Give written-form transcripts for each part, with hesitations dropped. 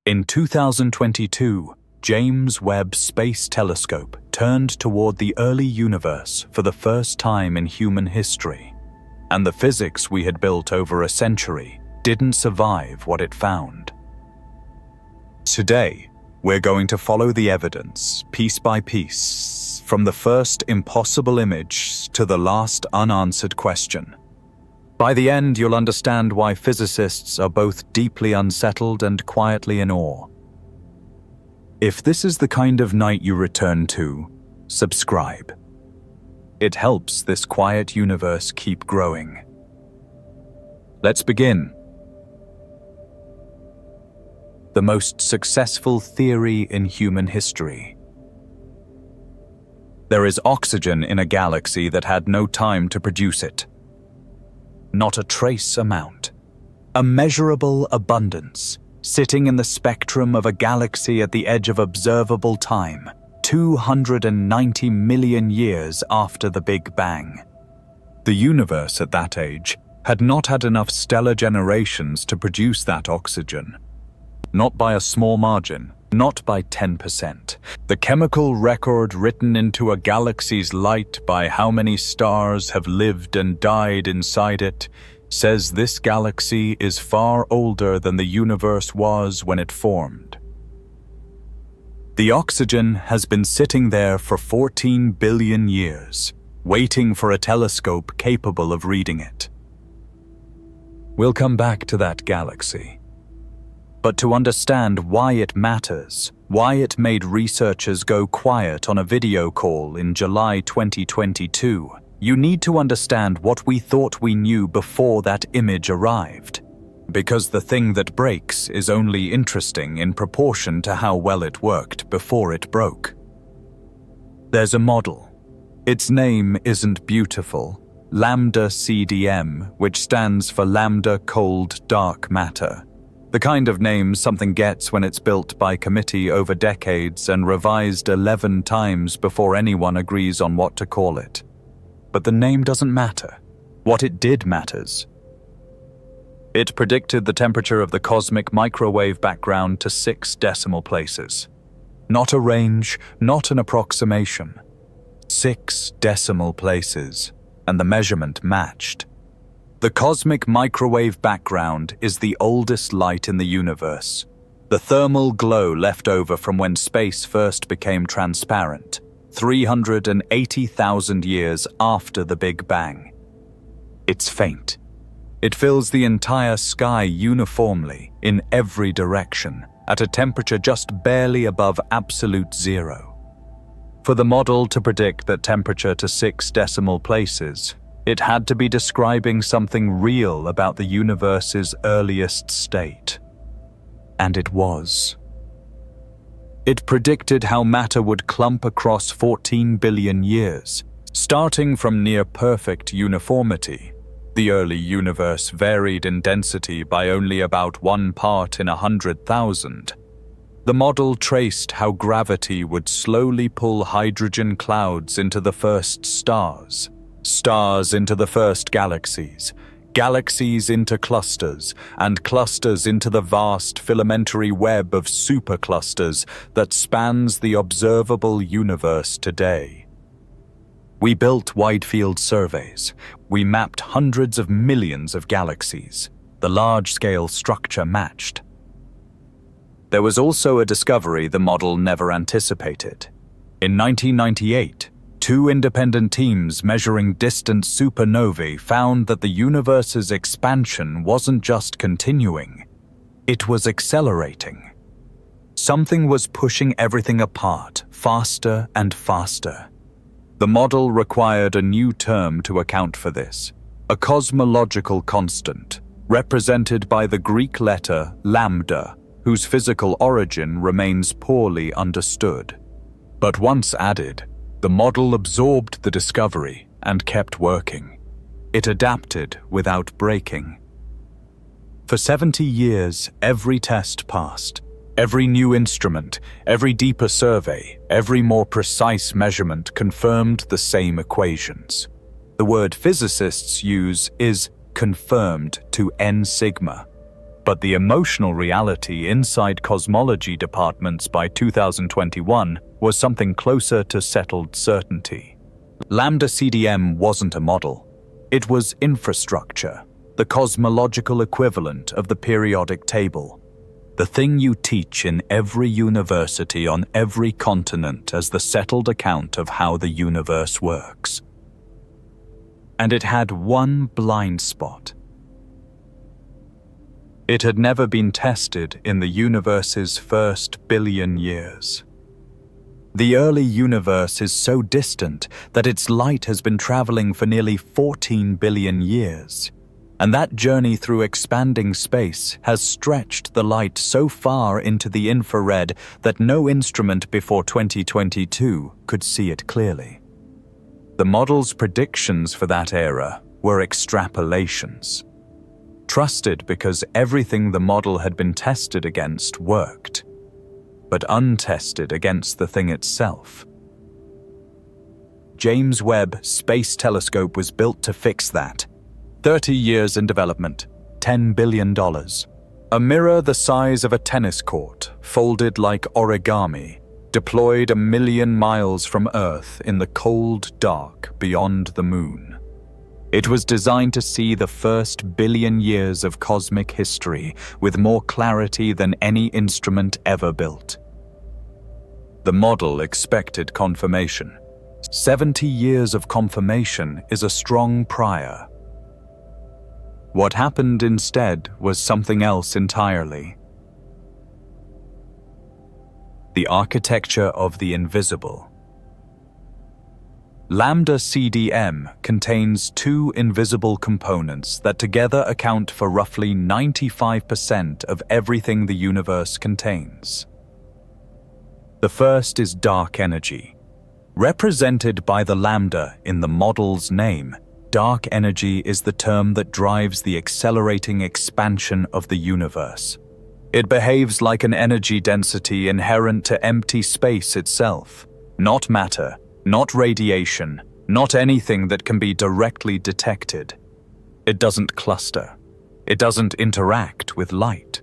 In 2022, James Webb Space Telescope turned toward the early universe for the first time in human history, and the physics we had built over a century didn't survive what it found. Today, we're going to follow the evidence, piece by piece, from the first impossible image to the last unanswered question. By the end, you'll understand why physicists are both deeply unsettled and quietly in awe. If this is the kind of night you return to, subscribe. It helps this quiet universe keep growing. Let's begin. The most successful theory in human history. There is oxygen in a galaxy that had no time to produce it. Not a trace amount. A measurable abundance, sitting in the spectrum of a galaxy at the edge of observable time, 290 million years after the Big Bang. The universe at that age had not had enough stellar generations to produce that oxygen. Not by a small margin, not by 10%. The chemical record written into a galaxy's light by how many stars have lived and died inside it says this galaxy is far older than the universe was when it formed. The oxygen has been sitting there for 14 billion years, waiting for a telescope capable of reading it. We'll come back to that galaxy. But to understand why it matters, why it made researchers go quiet on a video call in July 2022, you need to understand what we thought we knew before that image arrived. Because the thing that breaks is only interesting in proportion to how well it worked before it broke. There's a model. Its name isn't beautiful, Lambda-CDM, which stands for Lambda Cold Dark Matter. The kind of name something gets when it's built by committee over decades and revised 11 times before anyone agrees on what to call it. But the name doesn't matter. What it did matters. It predicted the temperature of the cosmic microwave background to 6 decimal places. Not a range, not an approximation. 6 decimal places, and the measurement matched. The cosmic microwave background is the oldest light in the universe, the thermal glow left over from when space first became transparent, 380,000 years after the Big Bang. It's faint. It fills the entire sky uniformly, in every direction, at a temperature just barely above absolute zero. For the model to predict that temperature to 6 decimal places, it had to be describing something real about the universe's earliest state. And it was. It predicted how matter would clump across 14 billion years, starting from near-perfect uniformity. The early universe varied in density by only about 1 part in 100,000. The model traced how gravity would slowly pull hydrogen clouds into the first stars. Stars into the first galaxies, galaxies into clusters, and clusters into the vast filamentary web of superclusters that spans the observable universe today. We built wide-field surveys. We mapped hundreds of millions of galaxies. The large-scale structure matched. There was also a discovery the model never anticipated. In 1998, 2 independent teams measuring distant supernovae found that the universe's expansion wasn't just continuing, it was accelerating. Something was pushing everything apart, faster and faster. The model required a new term to account for this, a cosmological constant, represented by the Greek letter lambda, whose physical origin remains poorly understood. But once added, the model absorbed the discovery and kept working. It adapted without breaking. For 70 years, every test passed. Every new instrument, every deeper survey, every more precise measurement confirmed the same equations. The word physicists use is confirmed to n sigma. But the emotional reality inside cosmology departments by 2021 was something closer to settled certainty. Lambda-CDM wasn't a model. It was infrastructure, the cosmological equivalent of the periodic table. The thing you teach in every university on every continent as the settled account of how the universe works. And it had one blind spot. It had never been tested in the universe's first billion years. The early universe is so distant that its light has been traveling for nearly 14 billion years. And that journey through expanding space has stretched the light so far into the infrared that no instrument before 2022 could see it clearly. The model's predictions for that era were extrapolations. Trusted because everything the model had been tested against worked, but untested against the thing itself. James Webb Space Telescope was built to fix that. 30 years in development, $10 billion. A mirror the size of a tennis court, folded like origami, deployed 1 million miles from Earth in the cold dark beyond the moon. It was designed to see the first billion years of cosmic history with more clarity than any instrument ever built. The model expected confirmation. 70 years of confirmation is a strong prior. What happened instead was something else entirely. The architecture of the invisible. Lambda-CDM contains two invisible components that together account for roughly 95% of everything the universe contains. The first is dark energy. Represented by the lambda in the model's name, dark energy is the term that drives the accelerating expansion of the universe. It behaves like an energy density inherent to empty space itself, not matter, not radiation, not anything that can be directly detected. It doesn't cluster. It doesn't interact with light.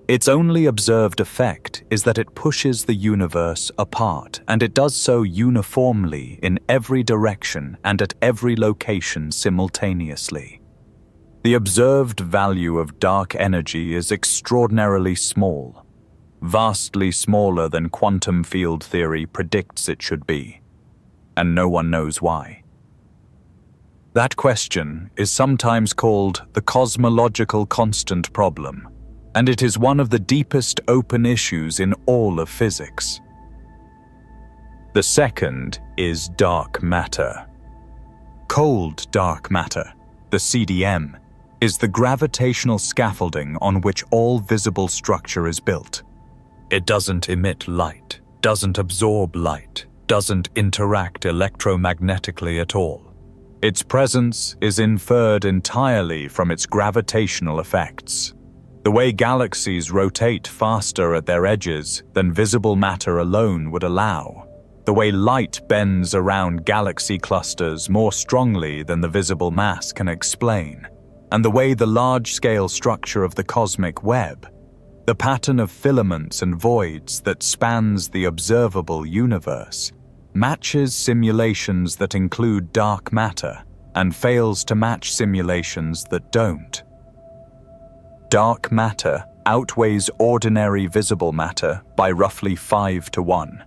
Its only observed effect is that it pushes the universe apart, and it does so uniformly in every direction and at every location simultaneously. The observed value of dark energy is extraordinarily small, vastly smaller than quantum field theory predicts it should be. And no one knows why. That question is sometimes called the cosmological constant problem, and it is one of the deepest open issues in all of physics. The second is dark matter. Cold dark matter, the CDM, is the gravitational scaffolding on which all visible structure is built. It doesn't emit light, doesn't absorb light, doesn't interact electromagnetically at all. Its presence is inferred entirely from its gravitational effects. The way galaxies rotate faster at their edges than visible matter alone would allow. The way light bends around galaxy clusters more strongly than the visible mass can explain. And the way the large-scale structure of the cosmic web, the pattern of filaments and voids that spans the observable universe, matches simulations that include dark matter and fails to match simulations that don't. Dark matter outweighs ordinary visible matter by roughly 5 to 1.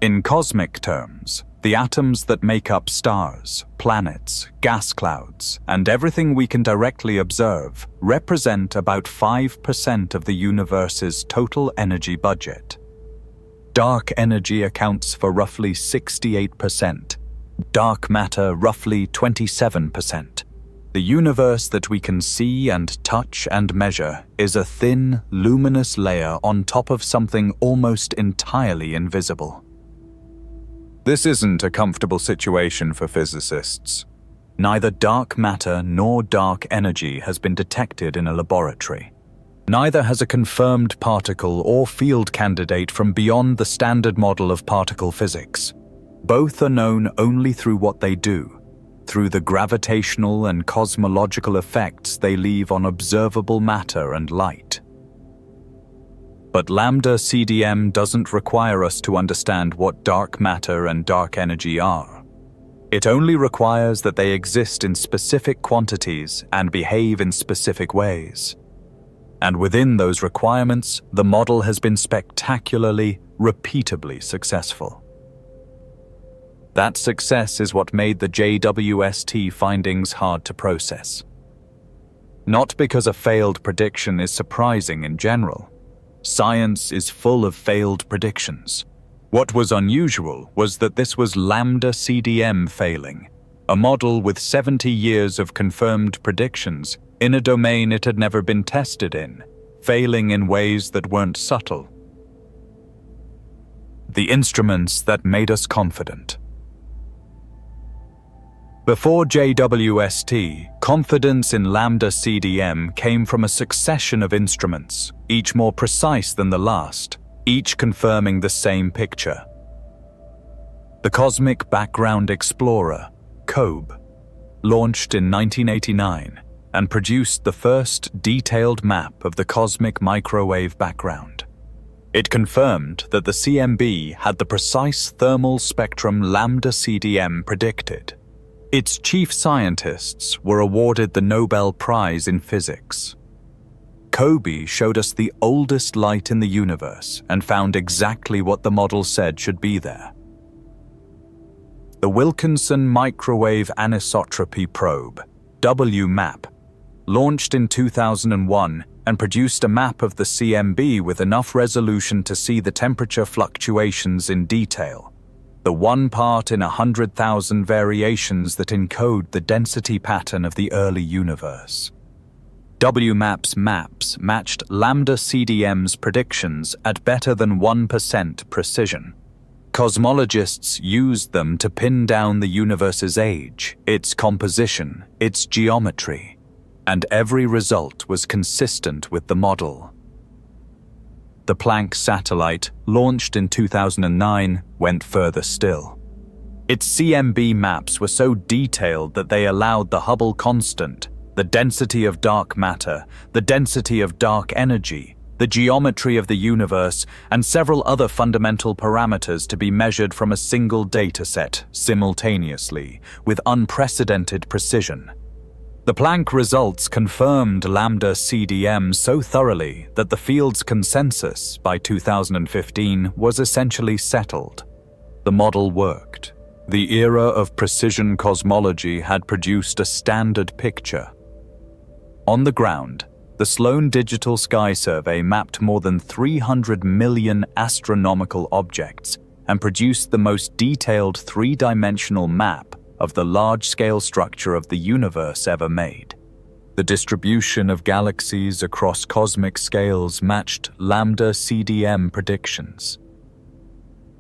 In cosmic terms, the atoms that make up stars, planets, gas clouds, and everything we can directly observe represent about 5% of the universe's total energy budget. Dark energy accounts for roughly 68%, dark matter roughly 27%. The universe that we can see and touch and measure is a thin, luminous layer on top of something almost entirely invisible. This isn't a comfortable situation for physicists. Neither dark matter nor dark energy has been detected in a laboratory. Neither has a confirmed particle or field candidate from beyond the standard model of particle physics. Both are known only through what they do. through the gravitational and cosmological effects they leave on observable matter and light. But Lambda-CDM doesn't require us to understand what dark matter and dark energy are. It only requires that they exist in specific quantities and behave in specific ways. And within those requirements, the model has been spectacularly, repeatably successful. That success is what made the JWST findings hard to process. Not because a failed prediction is surprising in general. Science is full of failed predictions. What was unusual was that this was Lambda-CDM failing, a model with 70 years of confirmed predictions in a domain it had never been tested in, failing in ways that weren't subtle. The instruments that made us confident. Before JWST, confidence in Lambda-CDM came from a succession of instruments, each more precise than the last, each confirming the same picture. The Cosmic Background Explorer, COBE, launched in 1989 and produced the first detailed map of the cosmic microwave background. It confirmed that the CMB had the precise thermal spectrum Lambda-CDM predicted. Its chief scientists were awarded the Nobel Prize in Physics. COBE showed us the oldest light in the universe and found exactly what the model said should be there. The Wilkinson Microwave Anisotropy Probe, WMAP, launched in 2001 and produced a map of the CMB with enough resolution to see the temperature fluctuations in detail, the 1 part in 100,000 variations that encode the density pattern of the early universe. WMAP's maps matched Lambda-CDM's predictions at better than 1% precision. Cosmologists used them to pin down the universe's age, its composition, its geometry, and every result was consistent with the model. The Planck satellite, launched in 2009, went further still. Its CMB maps were so detailed that they allowed the Hubble constant, the density of dark matter, the density of dark energy, the geometry of the universe, and several other fundamental parameters to be measured from a single dataset simultaneously, with unprecedented precision. The Planck results confirmed Lambda-CDM so thoroughly that the field's consensus by 2015 was essentially settled. The model worked. The era of precision cosmology had produced a standard picture. On the ground, the Sloan Digital Sky Survey mapped more than 300 million astronomical objects and produced the most detailed three-dimensional map of the large-scale structure of the universe ever made. The distribution of galaxies across cosmic scales matched Lambda-CDM predictions.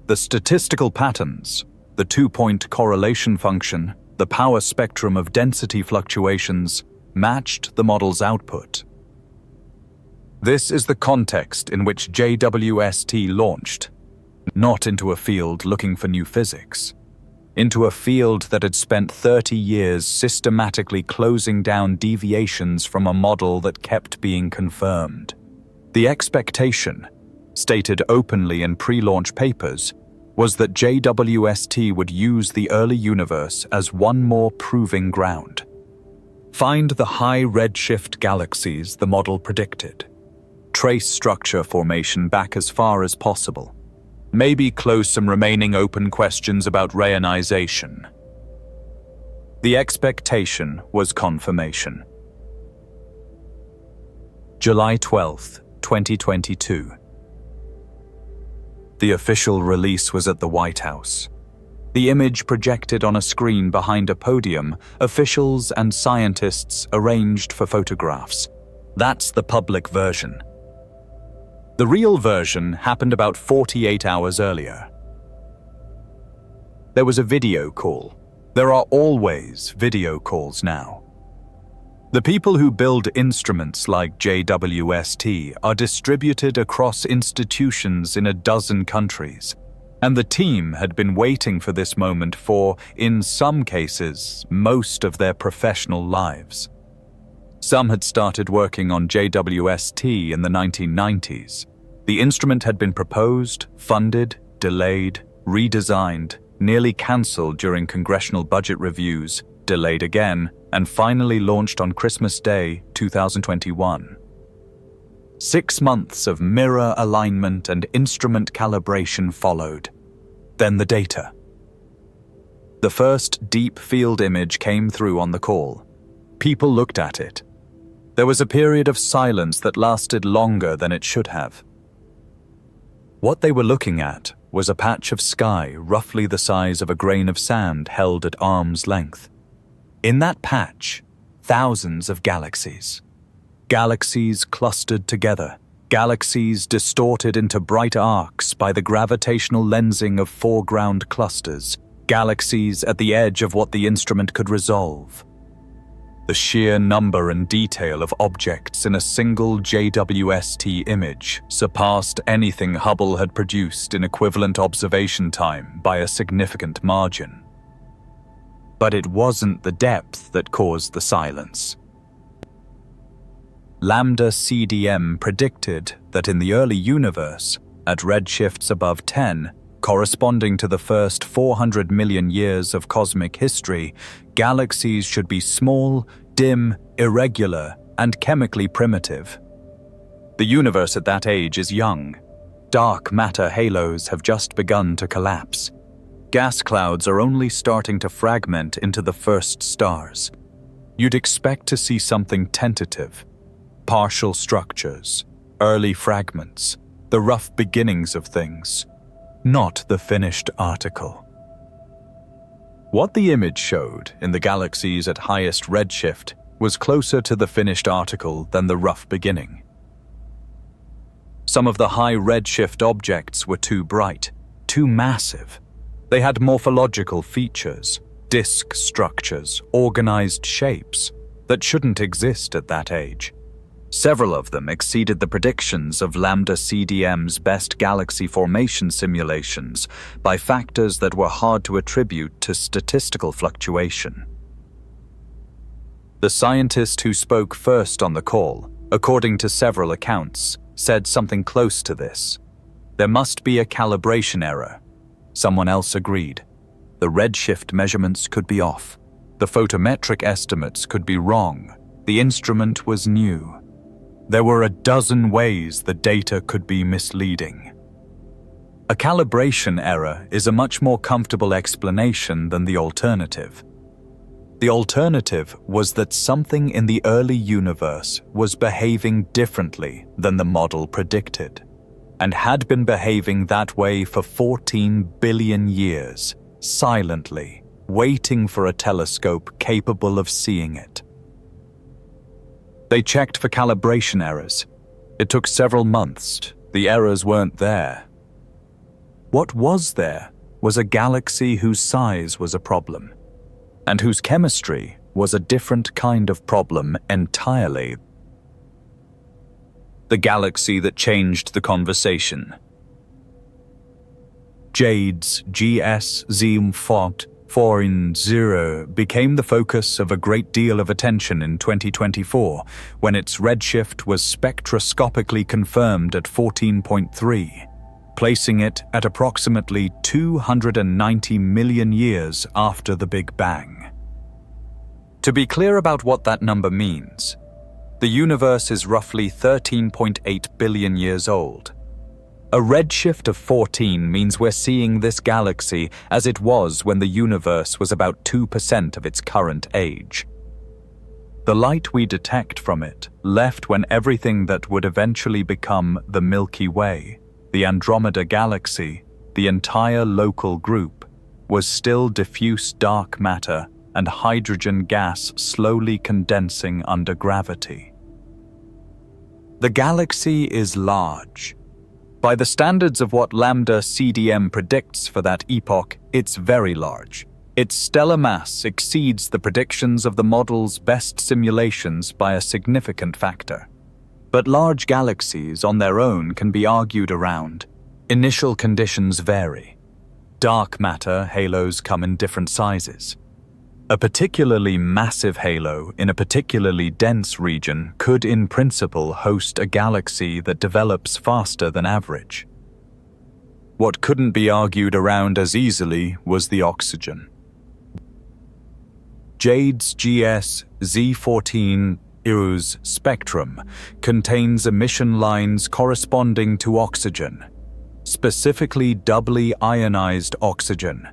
The statistical patterns, the two-point correlation function, the power spectrum of density fluctuations, matched the model's output. This is the context in which JWST launched, not into a field looking for new physics, into a field that had spent 30 years systematically closing down deviations from a model that kept being confirmed. The expectation, stated openly in pre-launch papers, was that JWST would use the early universe as one more proving ground. Find the high redshift galaxies the model predicted. Trace structure formation back as far as possible. Maybe close some remaining open questions about Reionization. The expectation was confirmation. July 12, 2022. The official release was at the White House. The image projected on a screen behind a podium, officials and scientists arranged for photographs. That's the public version. The real version happened about 48 hours earlier. There was a video call. There are always video calls now. The people who build instruments like JWST are distributed across institutions in a dozen countries. And the team had been waiting for this moment for, in some cases, most of their professional lives. Some had started working on JWST in the 1990s. The instrument had been proposed, funded, delayed, redesigned, nearly cancelled during congressional budget reviews, delayed again, and finally launched on Christmas Day, 2021. 6 months of mirror alignment and instrument calibration followed. Then the data. The first deep field image came through on the call. People looked at it. There was a period of silence that lasted longer than it should have. What they were looking at was a patch of sky roughly the size of a grain of sand held at arm's length. In that patch, thousands of galaxies. Galaxies clustered together, galaxies distorted into bright arcs by the gravitational lensing of foreground clusters, galaxies at the edge of what the instrument could resolve. The sheer number and detail of objects in a single JWST image surpassed anything Hubble had produced in equivalent observation time by a significant margin. But it wasn't the depth that caused the silence. Lambda-CDM predicted that in the early universe, at redshifts above 10, corresponding to the first 400 million years of cosmic history, galaxies should be small, dim, irregular, and chemically primitive. The universe at that age is young. Dark matter halos have just begun to collapse. Gas clouds are only starting to fragment into the first stars. You'd expect to see something tentative. Partial structures, early fragments, the rough beginnings of things, not the finished article. What the image showed in the galaxies at highest redshift was closer to the finished article than the rough beginning. Some of the high redshift objects were too bright, too massive. They had morphological features, disk structures, organized shapes that shouldn't exist at that age. Several of them exceeded the predictions of Lambda-CDM's best galaxy formation simulations by factors that were hard to attribute to statistical fluctuation. The scientist who spoke first on the call, according to several accounts, said something close to this. There must be a calibration error. Someone else agreed. The redshift measurements could be off. The photometric estimates could be wrong. The instrument was new. There were a dozen ways the data could be misleading. A calibration error is a much more comfortable explanation than the alternative. The alternative was that something in the early universe was behaving differently than the model predicted, and had been behaving that way for 14 billion years, silently, waiting for a telescope capable of seeing it. They checked for calibration errors. It took several months. The errors weren't there. What was there was a galaxy whose size was a problem, and whose chemistry was a different kind of problem entirely. The galaxy that changed the conversation. JWST 4.0 became the focus of a great deal of attention in 2024 when its redshift was spectroscopically confirmed at 14.3, placing it at approximately 290 million years after the Big Bang. To be clear about what that number means, the universe is roughly 13.8 billion years old. A redshift of 14 means we're seeing this galaxy as it was when the universe was about 2% of its current age. The light we detect from it left when everything that would eventually become the Milky Way, the Andromeda Galaxy, the entire local group, was still diffuse dark matter and hydrogen gas slowly condensing under gravity. The galaxy is large. By the standards of what Lambda-CDM predicts for that epoch, it's very large. Its stellar mass exceeds the predictions of the model's best simulations by a significant factor. But large galaxies on their own can be argued around. Initial conditions vary. dark matter halos come in different sizes. A particularly massive halo in a particularly dense region could in principle host a galaxy that develops faster than average. What couldn't be argued around as easily was the oxygen. JWST Z14 IRU's spectrum contains emission lines corresponding to oxygen, specifically doubly ionized oxygen,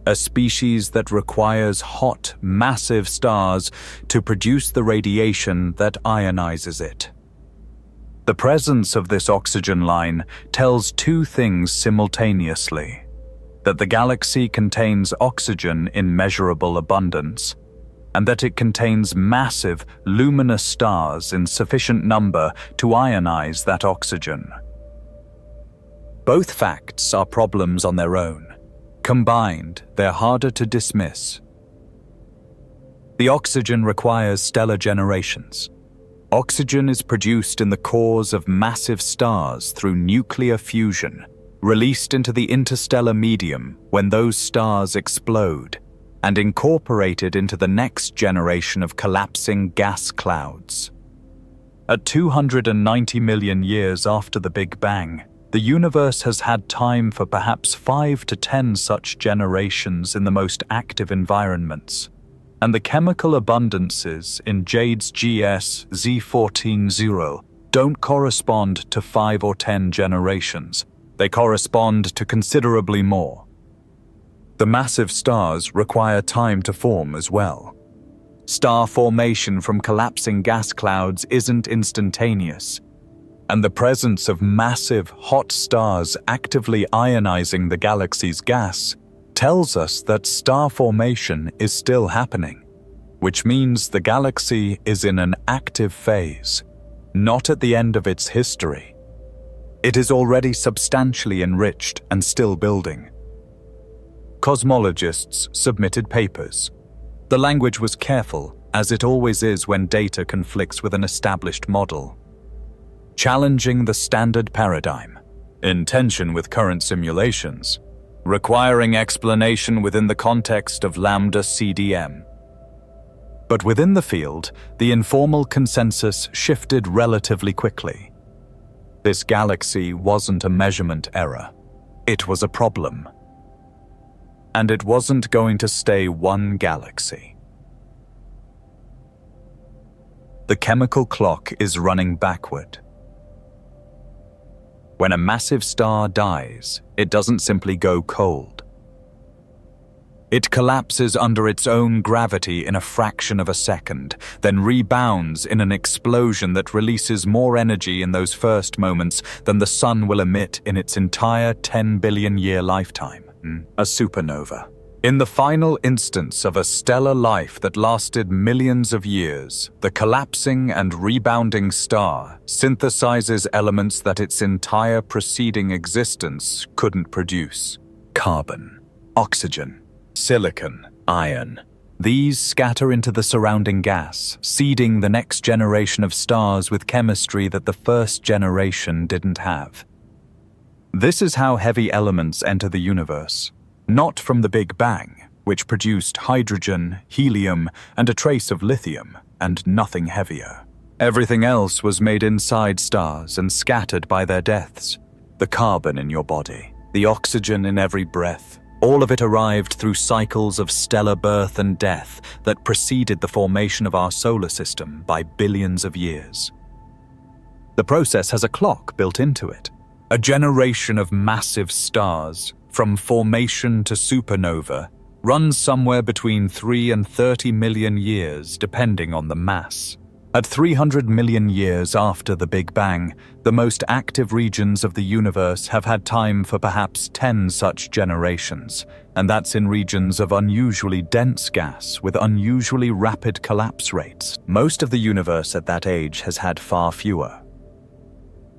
a species that requires hot, massive stars to produce the radiation that ionizes it. The presence of this oxygen line tells two things simultaneously: that the galaxy contains oxygen in measurable abundance, and that it contains massive, luminous stars in sufficient number to ionize that oxygen. Both facts are problems on their own. Combined, they're harder to dismiss. The oxygen requires stellar generations. Oxygen is produced in the cores of massive stars through nuclear fusion, released into the interstellar medium when those stars explode, and incorporated into the next generation of collapsing gas clouds. At 290 million years after the Big Bang, the universe has had time for perhaps 5 to 10 such generations in the most active environments, and the chemical abundances in JWST Z14 don't correspond to 5 or 10 generations. They correspond to considerably more. The massive stars require time to form as well. Star formation from collapsing gas clouds isn't instantaneous, and the presence of massive, hot stars actively ionizing the galaxy's gas tells us that star formation is still happening, which means the galaxy is in an active phase, not at the end of its history. It is already substantially enriched and still building. Cosmologists submitted papers. The language was careful, as it always is when data conflicts with an established model. Challenging the standard paradigm, in tension with current simulations, requiring explanation within the context of Lambda-CDM. But within the field, the informal consensus shifted relatively quickly. This galaxy wasn't a measurement error. It was a problem. And it wasn't going to stay one galaxy. The chemical clock is running backward. When a massive star dies, it doesn't simply go cold. It collapses under its own gravity in a fraction of a second, then rebounds in an explosion that releases more energy in those first moments than the sun will emit in its entire 10 billion year lifetime. A supernova. In the final instance of a stellar life that lasted millions of years, the collapsing and rebounding star synthesizes elements that its entire preceding existence couldn't produce. Carbon, oxygen, silicon, iron. These scatter into the surrounding gas, seeding the next generation of stars with chemistry that the first generation didn't have. This is how heavy elements enter the universe. Not from the Big Bang, which produced hydrogen, helium, and a trace of lithium, and nothing heavier. Everything else was made inside stars and scattered by their deaths. The carbon in your body, the oxygen in every breath, all of it arrived through cycles of stellar birth and death that preceded the formation of our solar system by billions of years. The process has a clock built into it. A generation of massive stars, from formation to supernova, runs somewhere between 3 and 30 million years depending on the mass. At 300 million years after the Big Bang, the most active regions of the universe have had time for perhaps 10 such generations, and that's in regions of unusually dense gas with unusually rapid collapse rates. Most of the universe at that age has had far fewer.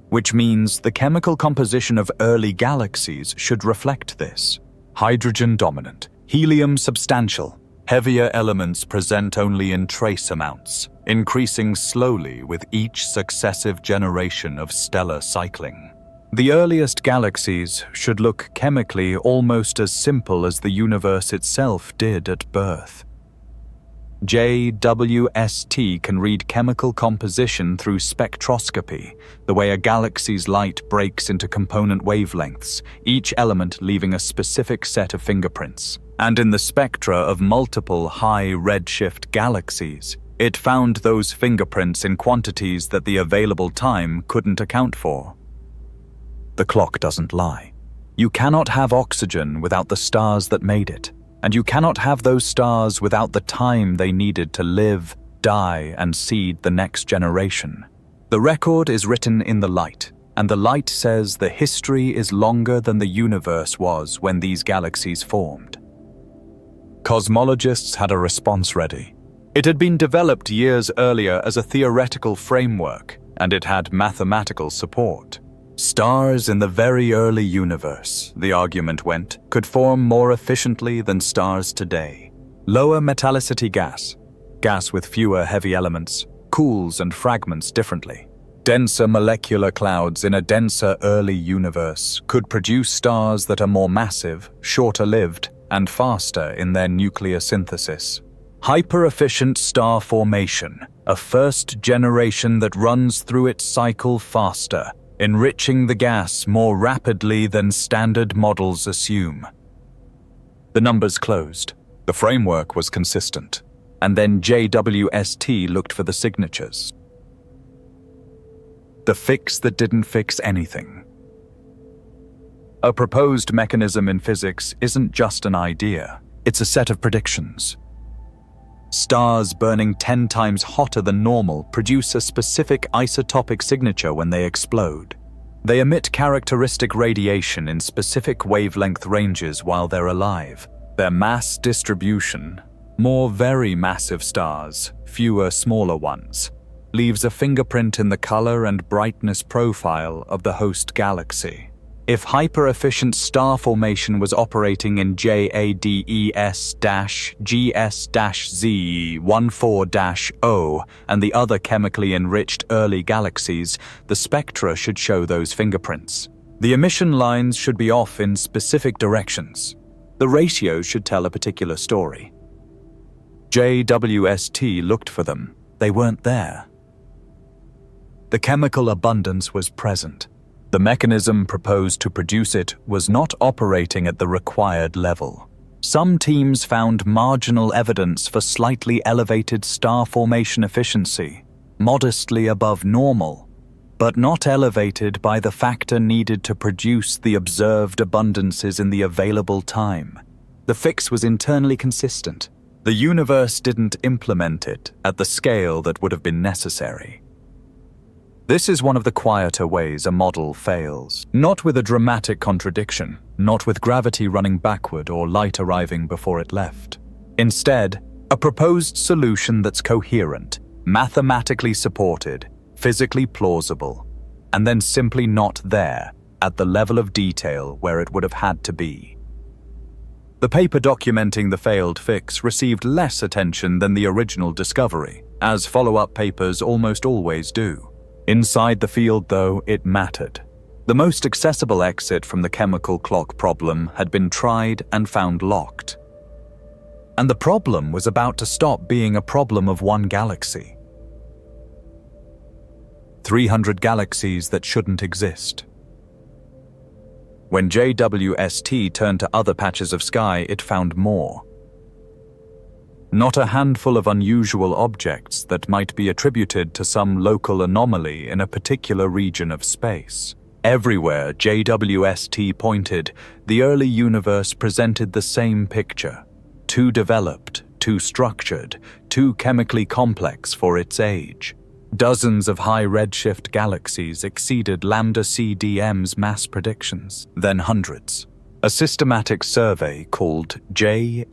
Which means the chemical composition of early galaxies should reflect this. Hydrogen dominant, helium substantial, heavier elements present only in trace amounts, increasing slowly with each successive generation of stellar cycling. The earliest galaxies should look chemically almost as simple as the universe itself did at birth. JWST can read chemical composition through spectroscopy, the way a galaxy's light breaks into component wavelengths, each element leaving a specific set of fingerprints. And in the spectra of multiple high redshift galaxies, it found those fingerprints in quantities that the available time couldn't account for. The clock doesn't lie. You cannot have oxygen without the stars that made it, and you cannot have those stars without the time they needed to live, die, and seed the next generation. The record is written in the light, and the light says the history is longer than the universe was when these galaxies formed. Cosmologists had a response ready. It had been developed years earlier as a theoretical framework, and it had mathematical support. Stars in the very early universe, the argument went, could form more efficiently than stars today. Lower metallicity gas, gas with fewer heavy elements, cools and fragments differently. Denser molecular clouds in a denser early universe could produce stars that are more massive, shorter-lived, and faster in their nuclear synthesis. Hyper-efficient star formation, a first generation that runs through its cycle faster, enriching the gas more rapidly than standard models assume. The numbers closed. The framework was consistent. And then JWST looked for the signatures. The fix that didn't fix anything. A proposed mechanism in physics isn't just an idea. It's a set of predictions. Stars burning 10 times hotter than normal produce a specific isotopic signature when they explode. They emit characteristic radiation in specific wavelength ranges while they're alive. Their mass distribution, more very massive stars, fewer smaller ones, leaves a fingerprint in the color and brightness profile of the host galaxy. If hyper-efficient star formation was operating in JADES-GS-Z14-0 and the other chemically enriched early galaxies, the spectra should show those fingerprints. The emission lines should be off in specific directions. The ratios should tell a particular story. JWST looked for them. They weren't there. The chemical abundance was present. The mechanism proposed to produce it was not operating at the required level. Some teams found marginal evidence for slightly elevated star formation efficiency, modestly above normal, but not elevated by the factor needed to produce the observed abundances in the available time. The fix was internally consistent. The universe didn't implement it at the scale that would have been necessary. This is one of the quieter ways a model fails. Not with a dramatic contradiction, not with gravity running backward or light arriving before it left. Instead, a proposed solution that's coherent, mathematically supported, physically plausible, and then simply not there at the level of detail where it would have had to be. The paper documenting the failed fix received less attention than the original discovery, as follow-up papers almost always do. Inside the field, though, it mattered. The most accessible exit from the chemical clock problem had been tried and found locked. And the problem was about to stop being a problem of one galaxy. 300 galaxies that shouldn't exist. When JWST turned to other patches of sky, it found more. Not a handful of unusual objects that might be attributed to some local anomaly in a particular region of space. Everywhere JWST pointed, the early universe presented the same picture. Too developed, too structured, too chemically complex for its age. Dozens of high redshift galaxies exceeded Lambda-CDM's mass predictions, then hundreds. A systematic survey called JADES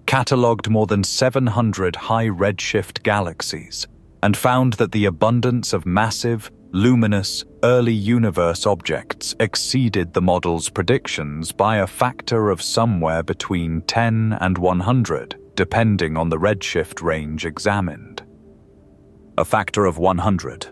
catalogued more than 700 high redshift galaxies and found that the abundance of massive, luminous, early universe objects exceeded the model's predictions by a factor of somewhere between 10 and 100, depending on the redshift range examined. A factor of 100.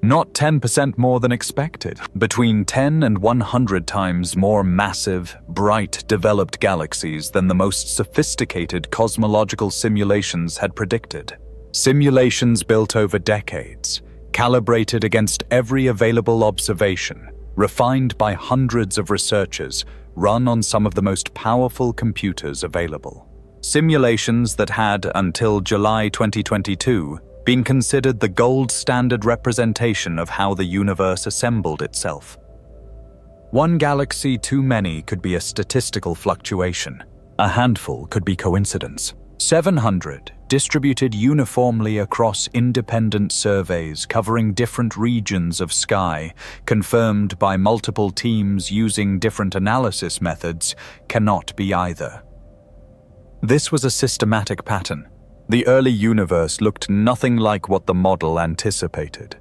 Not 10% more than expected. Between 10 and 100 times more massive, bright, developed galaxies than the most sophisticated cosmological simulations had predicted. Simulations built over decades, calibrated against every available observation, refined by hundreds of researchers, run on some of the most powerful computers available. Simulations that had, until July 2022, been considered the gold standard representation of how the universe assembled itself. One galaxy too many could be a statistical fluctuation. A handful could be coincidence. 700 distributed uniformly across independent surveys covering different regions of sky, confirmed by multiple teams using different analysis methods, cannot be either. This was a systematic pattern. The early universe looked nothing like what the model anticipated.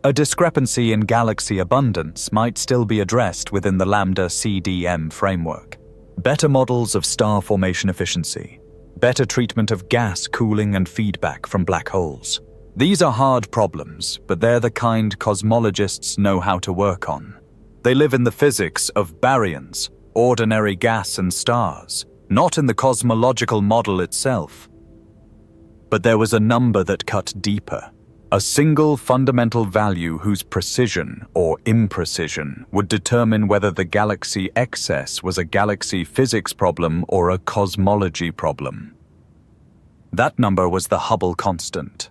A discrepancy in galaxy abundance might still be addressed within the Lambda-CDM framework. Better models of star formation efficiency, better treatment of gas cooling and feedback from black holes. These are hard problems, but they're the kind cosmologists know how to work on. They live in the physics of baryons, ordinary gas and stars, not in the cosmological model itself. But there was a number that cut deeper, a single fundamental value whose precision or imprecision would determine whether the galaxy excess was a galaxy physics problem or a cosmology problem. That number was the Hubble constant.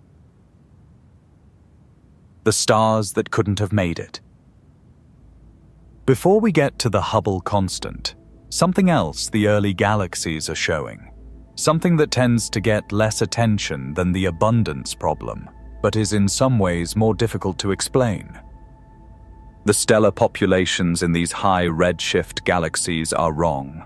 The stars that couldn't have made it. Before we get to the Hubble constant, something else the early galaxies are showing. Something that tends to get less attention than the abundance problem, but is in some ways more difficult to explain. The stellar populations in these high redshift galaxies are wrong.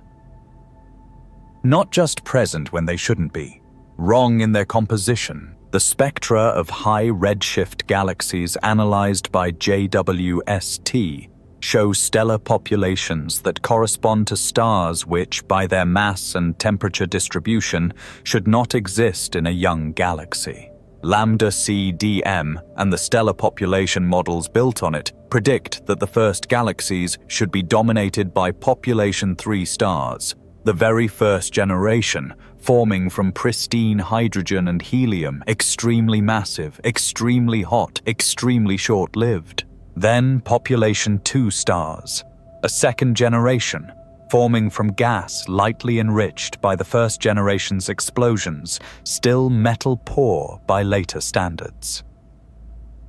Not just present when they shouldn't be, wrong in their composition. The spectra of high redshift galaxies analyzed by JWST show stellar populations that correspond to stars which, by their mass and temperature distribution, should not exist in a young galaxy. Lambda-CDM and the stellar population models built on it predict that the first galaxies should be dominated by population 3 stars, the very first generation, forming from pristine hydrogen and helium, extremely massive, extremely hot, extremely short-lived. Then population 2 stars, a second generation, forming from gas lightly enriched by the first generation's explosions, still metal poor by later standards.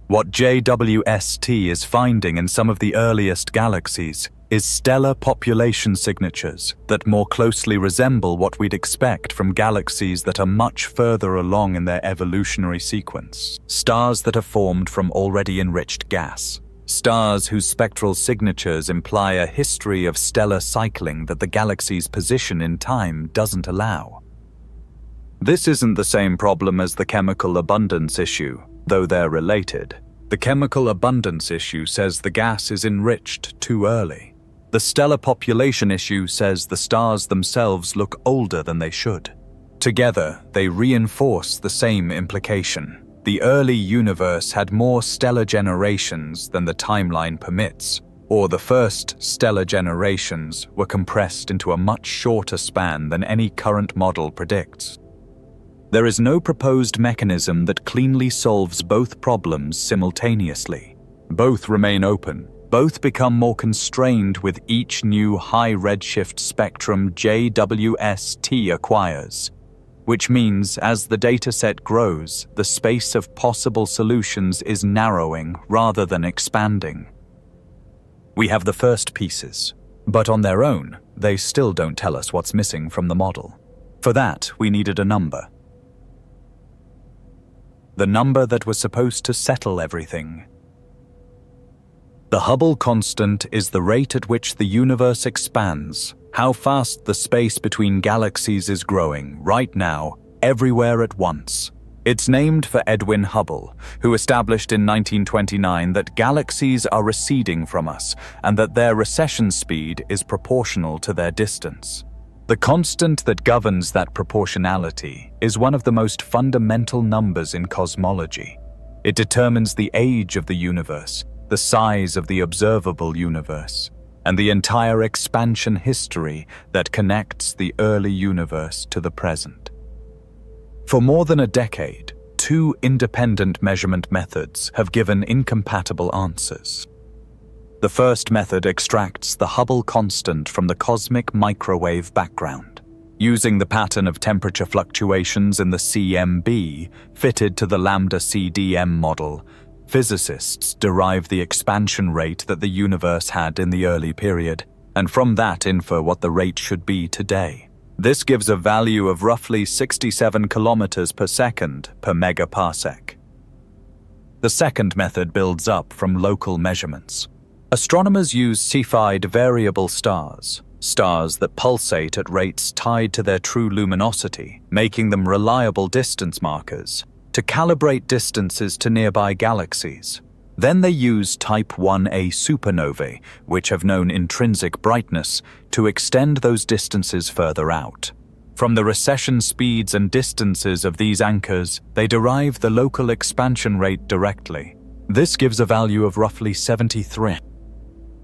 What JWST is finding in some of the earliest galaxies is stellar population signatures that more closely resemble what we'd expect from galaxies that are much further along in their evolutionary sequence. Stars that are formed from already enriched gas. Stars whose spectral signatures imply a history of stellar cycling that the galaxy's position in time doesn't allow. This isn't the same problem as the chemical abundance issue, though they're related. The chemical abundance issue says the gas is enriched too early. The stellar population issue says the stars themselves look older than they should. Together, they reinforce the same implication. The early universe had more stellar generations than the timeline permits, or the first stellar generations were compressed into a much shorter span than any current model predicts. There is no proposed mechanism that cleanly solves both problems simultaneously. Both remain open. Both become more constrained with each new high redshift spectrum JWST acquires, which means as the dataset grows, the space of possible solutions is narrowing rather than expanding. We have the first pieces, but on their own, they still don't tell us what's missing from the model. For that, we needed a number. The number that was supposed to settle everything. The Hubble constant is the rate at which the universe expands, how fast the space between galaxies is growing, right now, everywhere at once. It's named for Edwin Hubble, who established in 1929 that galaxies are receding from us and that their recession speed is proportional to their distance. The constant that governs that proportionality is one of the most fundamental numbers in cosmology. It determines the age of the universe, the size of the observable universe, and the entire expansion history that connects the early universe to the present. For more than a decade, two independent measurement methods have given incompatible answers. The first method extracts the Hubble constant from the cosmic microwave background, using the pattern of temperature fluctuations in the CMB fitted to the Lambda-CDM model. Physicists derive the expansion rate that the universe had in the early period, and from that infer what the rate should be today. This gives a value of roughly 67 kilometers per second per megaparsec. The second method builds up from local measurements. Astronomers use Cepheid variable stars that pulsate at rates tied to their true luminosity, making them reliable distance markers, to calibrate distances to nearby galaxies. Then they use Type 1a supernovae, which have known intrinsic brightness, to extend those distances further out. From the recession speeds and distances of these anchors, they derive the local expansion rate directly. This gives a value of roughly 73.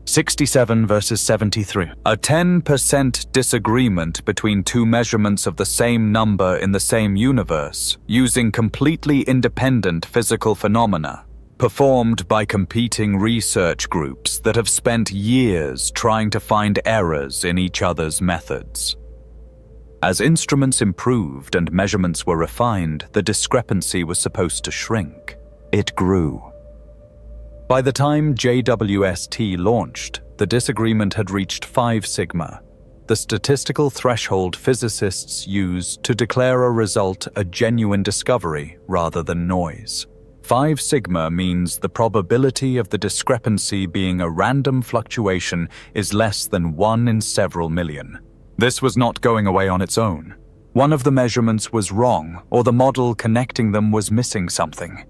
67 versus 73. A 10% disagreement between two measurements of the same number in the same universe, using completely independent physical phenomena, performed by competing research groups that have spent years trying to find errors in each other's methods. As instruments improved and measurements were refined, the discrepancy was supposed to shrink. It grew. By the time JWST launched, the disagreement had reached 5 sigma, the statistical threshold physicists use to declare a result a genuine discovery rather than noise. 5 sigma means the probability of the discrepancy being a random fluctuation is less than 1 in several million. This was not going away on its own. One of the measurements was wrong, or the model connecting them was missing something.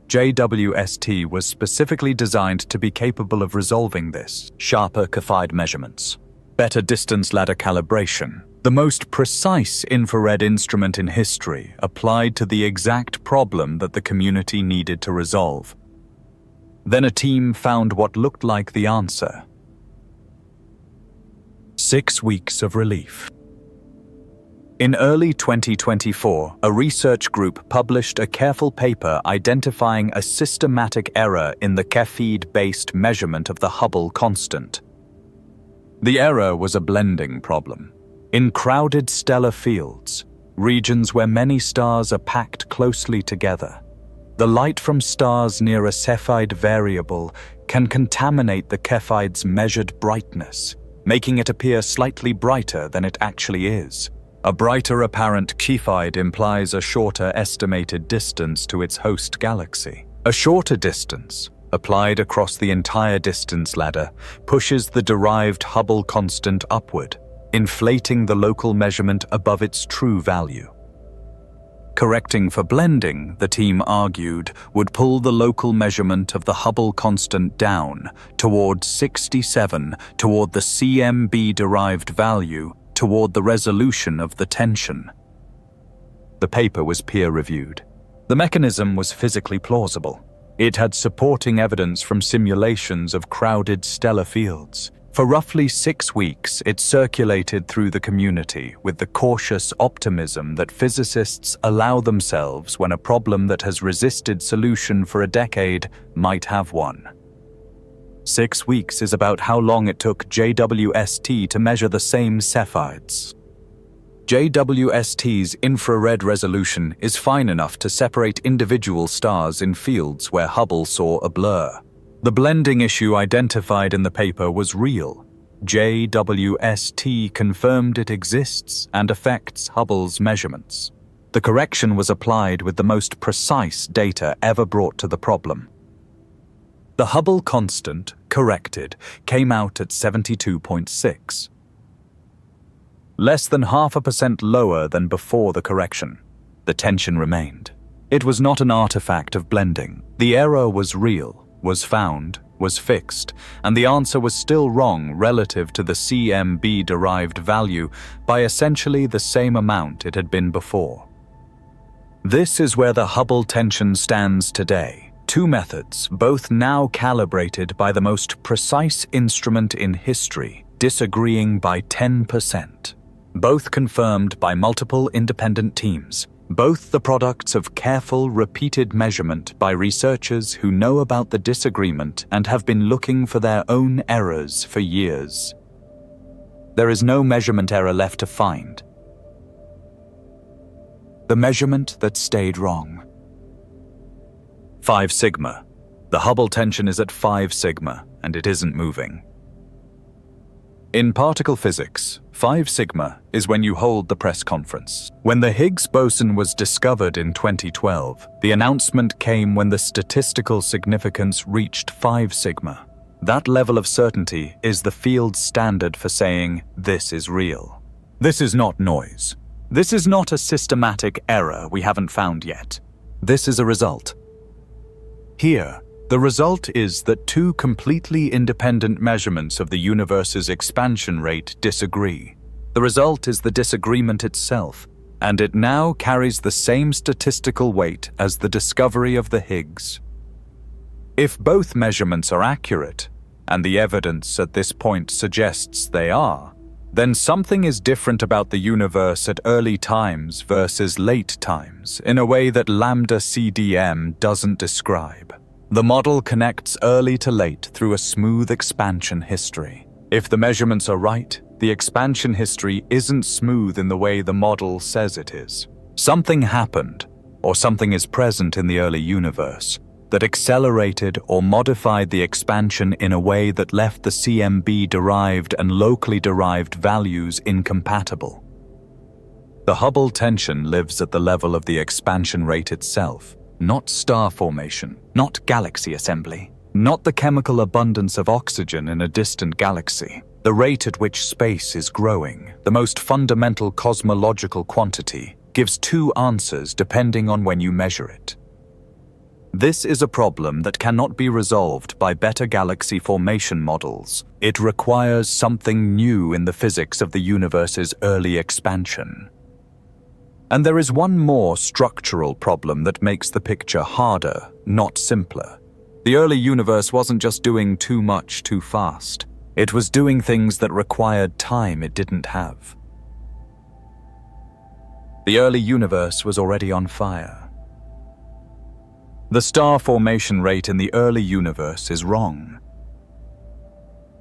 JWST was specifically designed to be capable of resolving this. Sharper Cepheid measurements, better distance ladder calibration, the most precise infrared instrument in history applied to the exact problem that the community needed to resolve. Then a team found what looked like the answer. 6 weeks of relief. In early 2024, a research group published a careful paper identifying a systematic error in the Cepheid-based measurement of the Hubble constant. The error was a blending problem. In crowded stellar fields, regions where many stars are packed closely together, the light from stars near a Cepheid variable can contaminate the Cepheids' measured brightness, making it appear slightly brighter than it actually is. A brighter apparent Cepheid implies a shorter estimated distance to its host galaxy. A shorter distance, applied across the entire distance ladder, pushes the derived Hubble constant upward, inflating the local measurement above its true value. Correcting for blending, the team argued, would pull the local measurement of the Hubble constant down toward 67, toward the CMB-derived value, toward the resolution of the tension. The paper was peer-reviewed. The mechanism was physically plausible. It had supporting evidence from simulations of crowded stellar fields. For roughly 6 weeks, it circulated through the community with the cautious optimism that physicists allow themselves when a problem that has resisted solution for a decade might have one. 6 weeks is about how long it took JWST to measure the same Cepheids. JWST's infrared resolution is fine enough to separate individual stars in fields where Hubble saw a blur. The blending issue identified in the paper was real. JWST confirmed it exists and affects Hubble's measurements. The correction was applied with the most precise data ever brought to the problem. The Hubble constant, corrected, came out at 72.6. Less than 0.5% lower than before the correction. The tension remained. It was not an artifact of blending. The error was real, was found, was fixed, and the answer was still wrong relative to the CMB-derived value by essentially the same amount it had been before. This is where the Hubble tension stands today. Two methods, both now calibrated by the most precise instrument in history, disagreeing by 10%. Both confirmed by multiple independent teams. Both the products of careful, repeated measurement by researchers who know about the disagreement and have been looking for their own errors for years. There is no measurement error left to find. The measurement that stayed wrong. 5 sigma. The Hubble tension is at 5 sigma, and it isn't moving. In particle physics, 5 sigma is when you hold the press conference. When the Higgs boson was discovered in 2012, the announcement came when the statistical significance reached 5 sigma. That level of certainty is the field's standard for saying, this is real. This is not noise. This is not a systematic error we haven't found yet. This is a result. Here, the result is that two completely independent measurements of the universe's expansion rate disagree. The result is the disagreement itself, and it now carries the same statistical weight as the discovery of the Higgs. If both measurements are accurate, and the evidence at this point suggests they are, then something is different about the universe at early times versus late times in a way that Lambda-CDM doesn't describe. The model connects early to late through a smooth expansion history. If the measurements are right, the expansion history isn't smooth in the way the model says it is. Something happened, or something is present in the early universe, that accelerated or modified the expansion in a way that left the CMB-derived and locally derived values incompatible. The Hubble tension lives at the level of the expansion rate itself, not star formation, not galaxy assembly, not the chemical abundance of oxygen in a distant galaxy, the rate at which space is growing, the most fundamental cosmological quantity, gives two answers depending on when you measure it. This is a problem that cannot be resolved by better galaxy formation models. It requires something new in the physics of the universe's early expansion. And there is one more structural problem that makes the picture harder, not simpler. The early universe wasn't just doing too much too fast. It was doing things that required time it didn't have. The early universe was already on fire. The star formation rate in the early universe is wrong.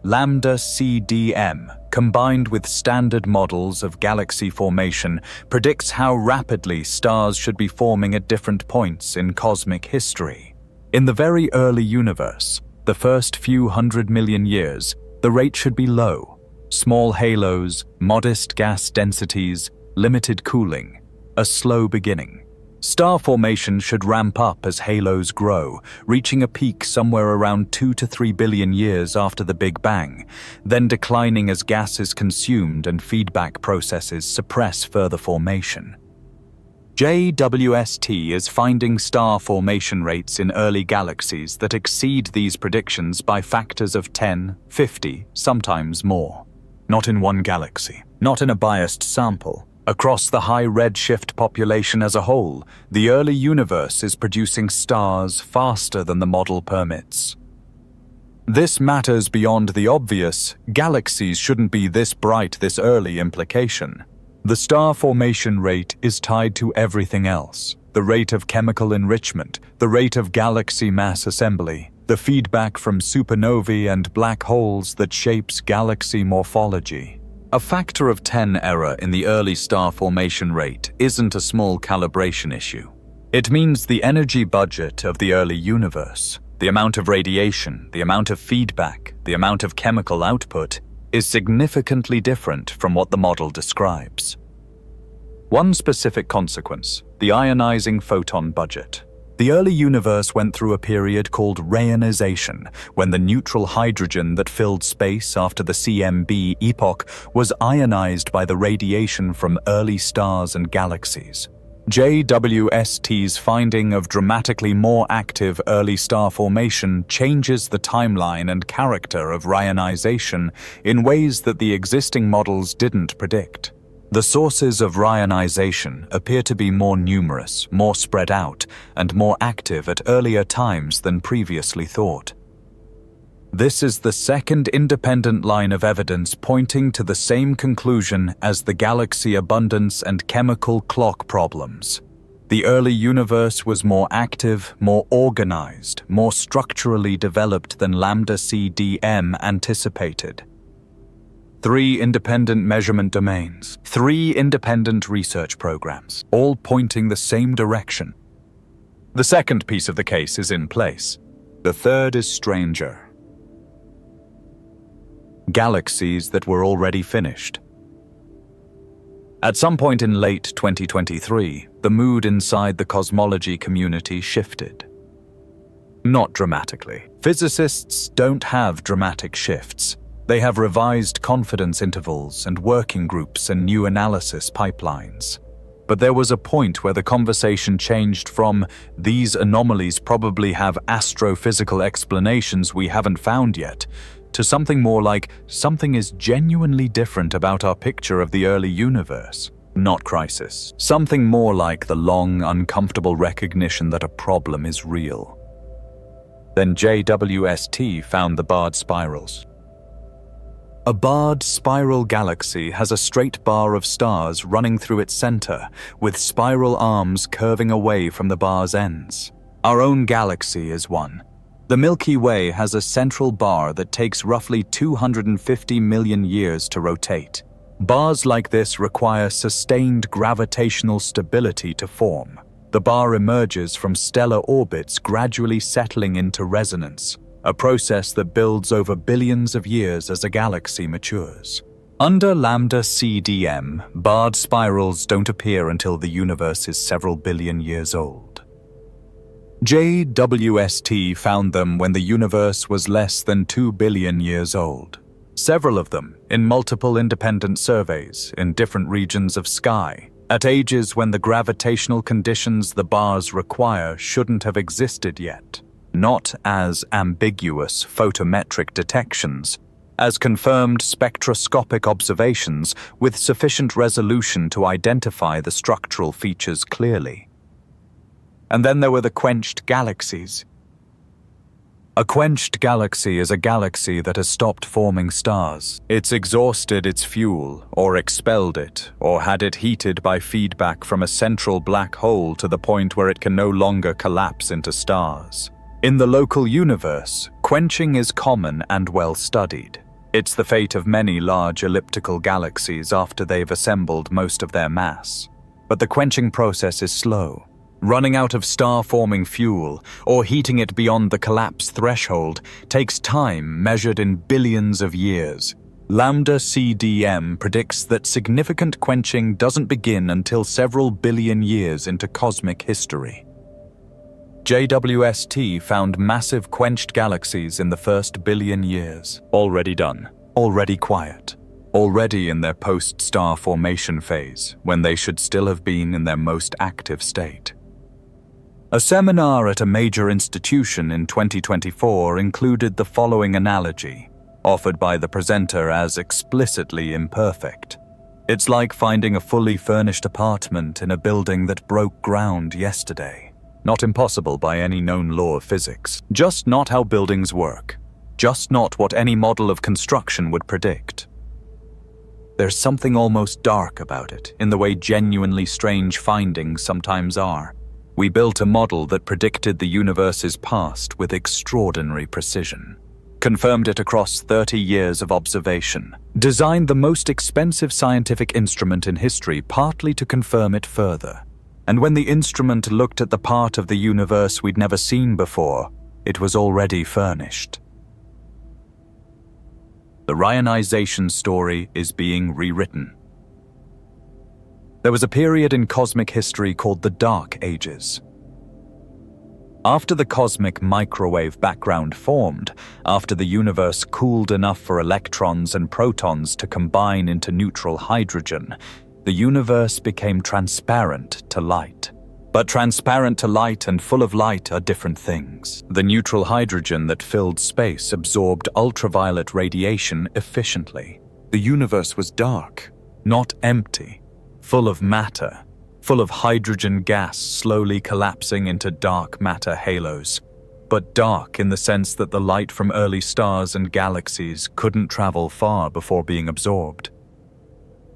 Lambda-CDM, combined with standard models of galaxy formation, predicts how rapidly stars should be forming at different points in cosmic history. In the very early universe, the first few 100 million years, the rate should be low. Small halos, modest gas densities, limited cooling, a slow beginning. Star formation should ramp up as halos grow, reaching a peak somewhere around 2 to 3 billion years after the Big Bang, then declining as gas is consumed and feedback processes suppress further formation. JWST is finding star formation rates in early galaxies that exceed these predictions by factors of 10, 50, sometimes more. Not in one galaxy, not in a biased sample. Across the high redshift population as a whole, the early universe is producing stars faster than the model permits. This matters beyond the obvious, galaxies shouldn't be this bright this early implication. The star formation rate is tied to everything else. The rate of chemical enrichment, the rate of galaxy mass assembly, the feedback from supernovae and black holes that shapes galaxy morphology. A factor of 10 error in the early star formation rate isn't a small calibration issue. It means the energy budget of the early universe, the amount of radiation, the amount of feedback, the amount of chemical output, is significantly different from what the model describes. One specific consequence, the ionizing photon budget. The early universe went through a period called Reionization, when the neutral hydrogen that filled space after the CMB epoch was ionized by the radiation from early stars and galaxies. JWST's finding of dramatically more active early star formation changes the timeline and character of Reionization in ways that the existing models didn't predict. The sources of Reionization appear to be more numerous, more spread out, and more active at earlier times than previously thought. This is the second independent line of evidence pointing to the same conclusion as the galaxy abundance and chemical clock problems. The early universe was more active, more organized, more structurally developed than Lambda-CDM anticipated. 3 independent measurement domains, 3 independent research programs, all pointing the same direction. The second piece of the case is in place. The third is stranger. Galaxies that were already finished. At some point in late 2023, the mood inside the cosmology community shifted. Not dramatically. Physicists don't have dramatic shifts. They have revised confidence intervals and working groups and new analysis pipelines. But there was a point where the conversation changed from "these anomalies probably have astrophysical explanations we haven't found yet" to something more like "something is genuinely different about our picture of the early universe." Not crisis. Something more like the long, uncomfortable recognition that a problem is real. Then JWST found the barred spirals. A barred spiral galaxy has a straight bar of stars running through its center, with spiral arms curving away from the bar's ends. Our own galaxy is one. The Milky Way has a central bar that takes roughly 250 million years to rotate. Bars like this require sustained gravitational stability to form. The bar emerges from stellar orbits gradually settling into resonance, a process that builds over billions of years as a galaxy matures. Under Lambda-CDM, barred spirals don't appear until the universe is several billion years old. JWST found them when the universe was less than 2 billion years old. Several of them in multiple independent surveys in different regions of sky, at ages when the gravitational conditions the bars require shouldn't have existed yet. Not as ambiguous photometric detections, as confirmed spectroscopic observations with sufficient resolution to identify the structural features clearly. And then there were the quenched galaxies. A quenched galaxy is a galaxy that has stopped forming stars. It's exhausted its fuel, or expelled it, or had it heated by feedback from a central black hole to the point where it can no longer collapse into stars. In the local universe, quenching is common and well studied. It's the fate of many large elliptical galaxies after they've assembled most of their mass. But the quenching process is slow. Running out of star-forming fuel, or heating it beyond the collapse threshold, takes time measured in billions of years. Lambda-CDM predicts that significant quenching doesn't begin until several billion years into cosmic history. JWST found massive quenched galaxies in the first billion years. Already done. Already quiet. Already in their post-star formation phase, when they should still have been in their most active state. A seminar at a major institution in 2024 included the following analogy, offered by the presenter as explicitly imperfect. It's like finding a fully furnished apartment in a building that broke ground yesterday. Not impossible by any known law of physics, just not how buildings work, just not what any model of construction would predict. There's something almost dark about it, in the way genuinely strange findings sometimes are. We built a model that predicted the universe's past with extraordinary precision, confirmed it across 30 years of observation, designed the most expensive scientific instrument in history partly to confirm it further. And when the instrument looked at the part of the universe we'd never seen before, it was already furnished. The Reionization story is being rewritten. There was a period in cosmic history called the Dark Ages. After the cosmic microwave background formed, after the universe cooled enough for electrons and protons to combine into neutral hydrogen, the universe became transparent to light. But transparent to light and full of light are different things. The neutral hydrogen that filled space absorbed ultraviolet radiation efficiently. The universe was dark. not empty, full of matter, full of hydrogen gas slowly collapsing into dark matter halos, but dark in the sense that the light from early stars and galaxies couldn't travel far before being absorbed.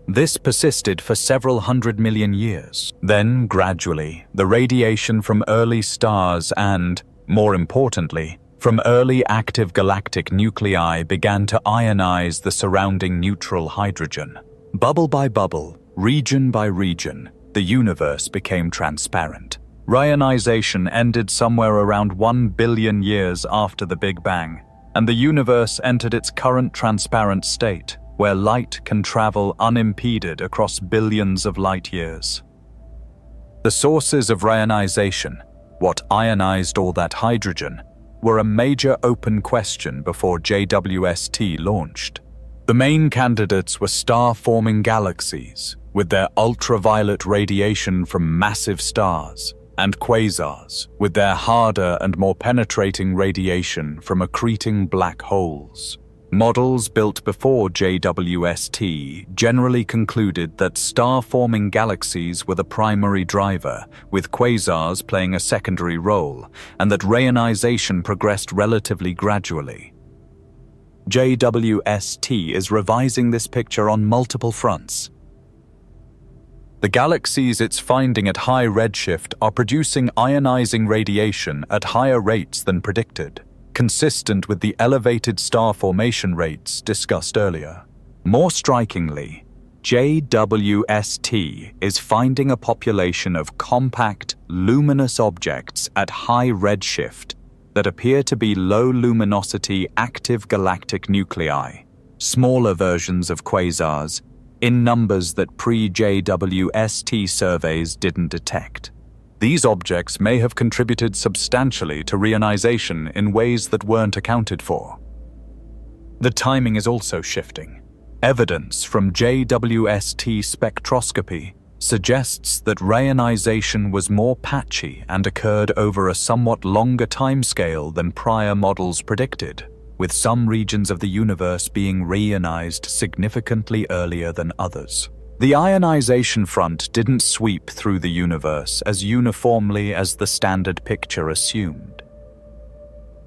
This persisted for several 100 million years. Then, gradually, the radiation from early stars and, more importantly, from early active galactic nuclei began to ionize the surrounding neutral hydrogen. Bubble by bubble, region by region, the universe became transparent. Reionization ended somewhere around 1 billion years after the Big Bang, and the universe entered its current transparent state, where light can travel unimpeded across billions of light years. The sources of reionization, what ionized all that hydrogen, were a major open question before JWST launched. The main candidates were star-forming galaxies, with their ultraviolet radiation from massive stars, and quasars, with their harder and more penetrating radiation from accreting black holes. Models built before JWST generally concluded that star-forming galaxies were the primary driver, with quasars playing a secondary role, and that reionization progressed relatively gradually. JWST is revising this picture on multiple fronts. The galaxies it's finding at high redshift are producing ionizing radiation at higher rates than predicted, consistent with the elevated star formation rates discussed earlier. More strikingly, JWST is finding a population of compact, luminous objects at high redshift that appear to be low-luminosity active galactic nuclei, smaller versions of quasars, in numbers that pre-JWST surveys didn't detect. These objects may have contributed substantially to reionization in ways that weren't accounted for. The timing is also shifting. Evidence from JWST spectroscopy suggests that reionization was more patchy and occurred over a somewhat longer timescale than prior models predicted, with some regions of the universe being reionized significantly earlier than others. The ionization front didn't sweep through the universe as uniformly as the standard picture assumed.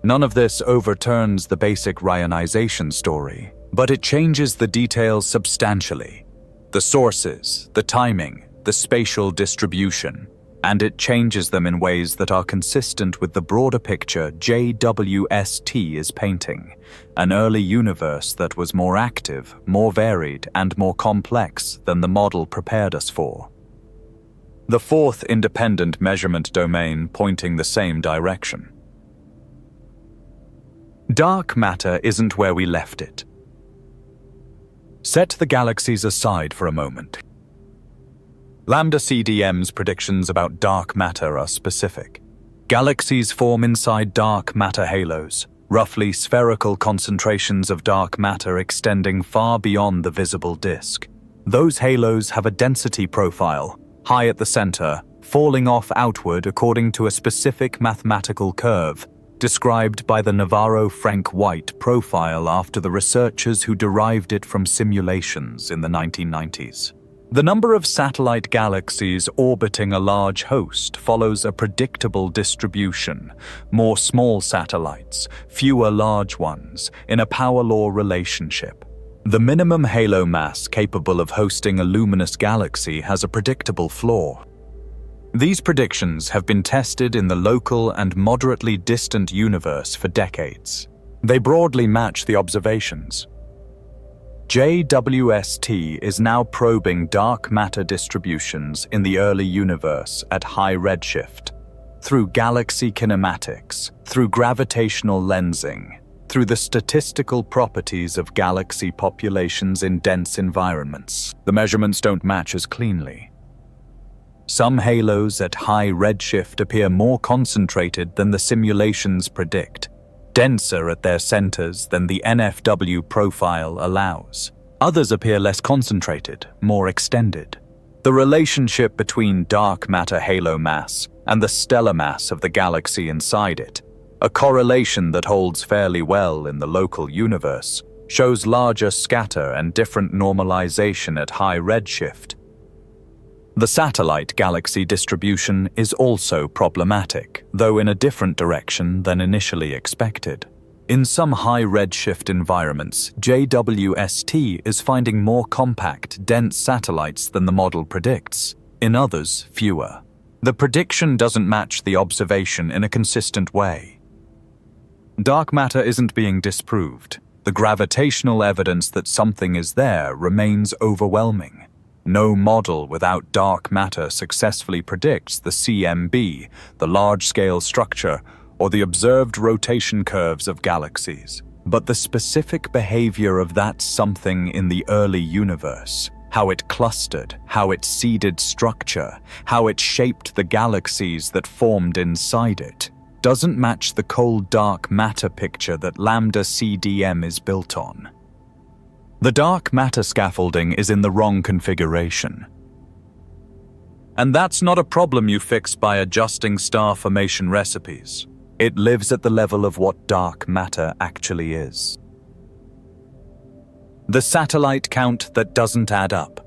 None of this overturns the basic reionization story, but it changes the details substantially. The sources, the timing, the spatial distribution, and it changes them in ways that are consistent with the broader picture JWST is painting, an early universe that was more active, more varied, and more complex than the model prepared us for. The fourth independent measurement domain pointing the same direction. Dark matter isn't where we left it. Set the galaxies aside for a moment. Lambda-CDM's predictions about dark matter are specific. Galaxies form inside dark matter halos, roughly spherical concentrations of dark matter extending far beyond the visible disk. Those halos have a density profile, high at the center, falling off outward according to a specific mathematical curve, described by the Navarro-Frank-White profile after the researchers who derived it from simulations in the 1990s. The number of satellite galaxies orbiting a large host follows a predictable distribution, more small satellites, fewer large ones, in a power law relationship. The minimum halo mass capable of hosting a luminous galaxy has a predictable flaw. These predictions have been tested in the local and moderately distant universe for decades. They broadly match the observations. JWST is now probing dark matter distributions in the early universe at high redshift, through galaxy kinematics, through gravitational lensing, through the statistical properties of galaxy populations in dense environments. The measurements don't match as cleanly. Some halos at high redshift appear more concentrated than the simulations predict, denser at their centers than the NFW profile allows. Others appear less concentrated, more extended. The relationship between dark matter halo mass and the stellar mass of the galaxy inside it, a correlation that holds fairly well in the local universe, shows larger scatter and different normalization at high redshift. The satellite galaxy distribution is also problematic, though in a different direction than initially expected. In some high redshift environments, JWST is finding more compact, dense satellites than the model predicts. In others, fewer. The prediction doesn't match the observation in a consistent way. Dark matter isn't being disproved. The gravitational evidence that something is there remains overwhelming. No model without dark matter successfully predicts the CMB, the large-scale structure, or the observed rotation curves of galaxies. But the specific behavior of that something in the early universe, how it clustered, how it seeded structure, how it shaped the galaxies that formed inside it, doesn't match the cold dark matter picture that Lambda-CDM is built on. The dark matter scaffolding is in the wrong configuration. And that's not a problem you fix by adjusting star formation recipes. It lives at the level of what dark matter actually is. The satellite count that doesn't add up.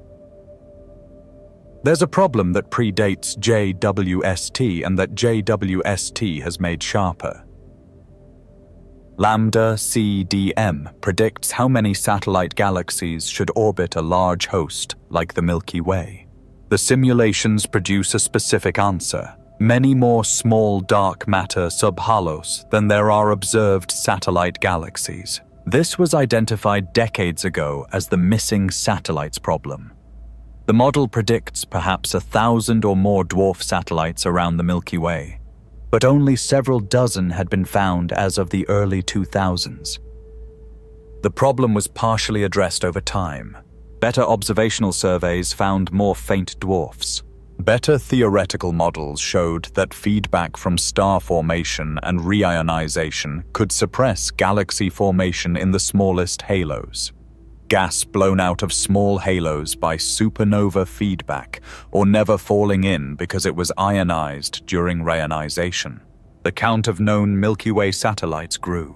There's a problem that predates JWST and that JWST has made sharper. Lambda-CDM predicts how many satellite galaxies should orbit a large host like the Milky Way. The simulations produce a specific answer: many more small dark matter subhalos than there are observed satellite galaxies. This was identified decades ago as the missing satellites problem. The model predicts perhaps 1,000 or more dwarf satellites around the Milky Way, but only several dozen had been found as of the early 2000s. The problem was partially addressed over time. Better observational surveys found more faint dwarfs. Better theoretical models showed that feedback from star formation and reionization could suppress galaxy formation in the smallest halos. Gas blown out of small halos by supernova feedback, or never falling in because it was ionized during reionization. The count of known Milky Way satellites grew.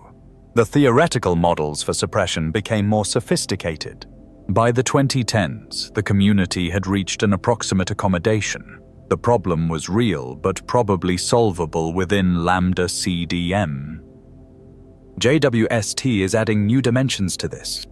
The theoretical models for suppression became more sophisticated. By the 2010s, the community had reached an approximate accommodation. The problem was real, but probably solvable within Lambda-CDM. JWST is adding new dimensions to this.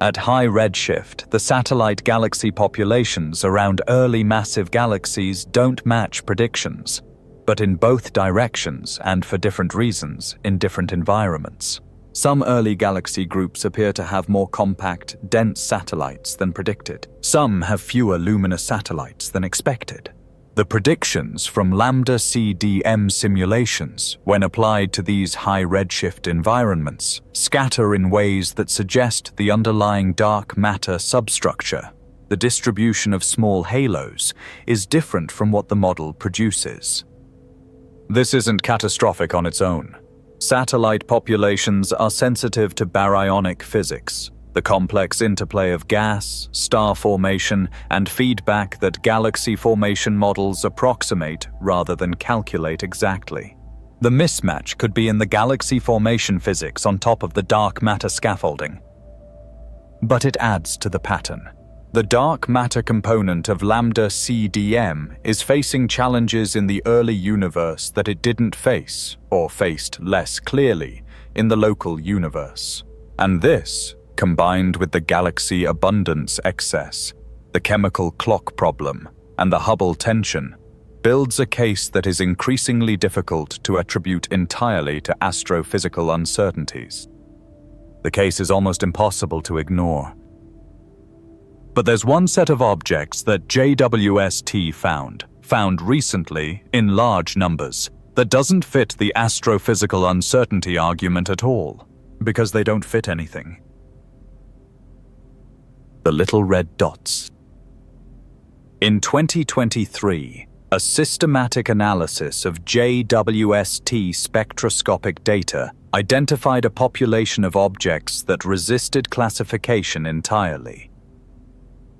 At high redshift, the satellite galaxy populations around early massive galaxies don't match predictions, but in both directions and for different reasons in different environments. Some early galaxy groups appear to have more compact, dense satellites than predicted. Some have fewer luminous satellites than expected. The predictions from Lambda-CDM simulations, when applied to these high redshift environments, scatter in ways that suggest the underlying dark matter substructure, the distribution of small halos, is different from what the model produces. This isn't catastrophic on its own. Satellite populations are sensitive to baryonic physics, the complex interplay of gas, star formation, and feedback that galaxy formation models approximate rather than calculate exactly. The mismatch could be in the galaxy formation physics on top of the dark matter scaffolding. But it adds to the pattern. The dark matter component of Lambda-CDM is facing challenges in the early universe that it didn't face, or faced less clearly, in the local universe. And this, combined with the galaxy abundance excess, the chemical clock problem, and the Hubble tension, builds a case that is increasingly difficult to attribute entirely to astrophysical uncertainties. The case is almost impossible to ignore. But there's one set of objects that JWST found recently in large numbers, that doesn't fit the astrophysical uncertainty argument at all, because they don't fit anything. The little red dots. In 2023, a systematic analysis of JWST spectroscopic data identified a population of objects that resisted classification entirely.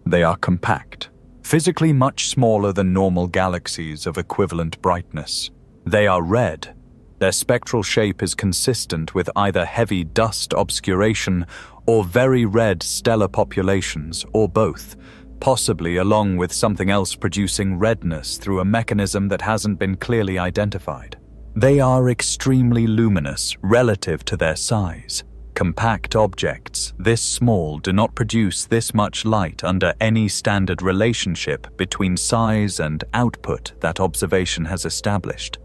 They are compact, physically much smaller than normal galaxies of equivalent brightness. They are red, Their spectral shape is consistent with either heavy dust obscuration or very red stellar populations, or both, possibly along with something else producing redness through a mechanism that hasn't been clearly identified. They are extremely luminous relative to their size. Compact objects this small do not produce this much light under any standard relationship between size and output that observation has established.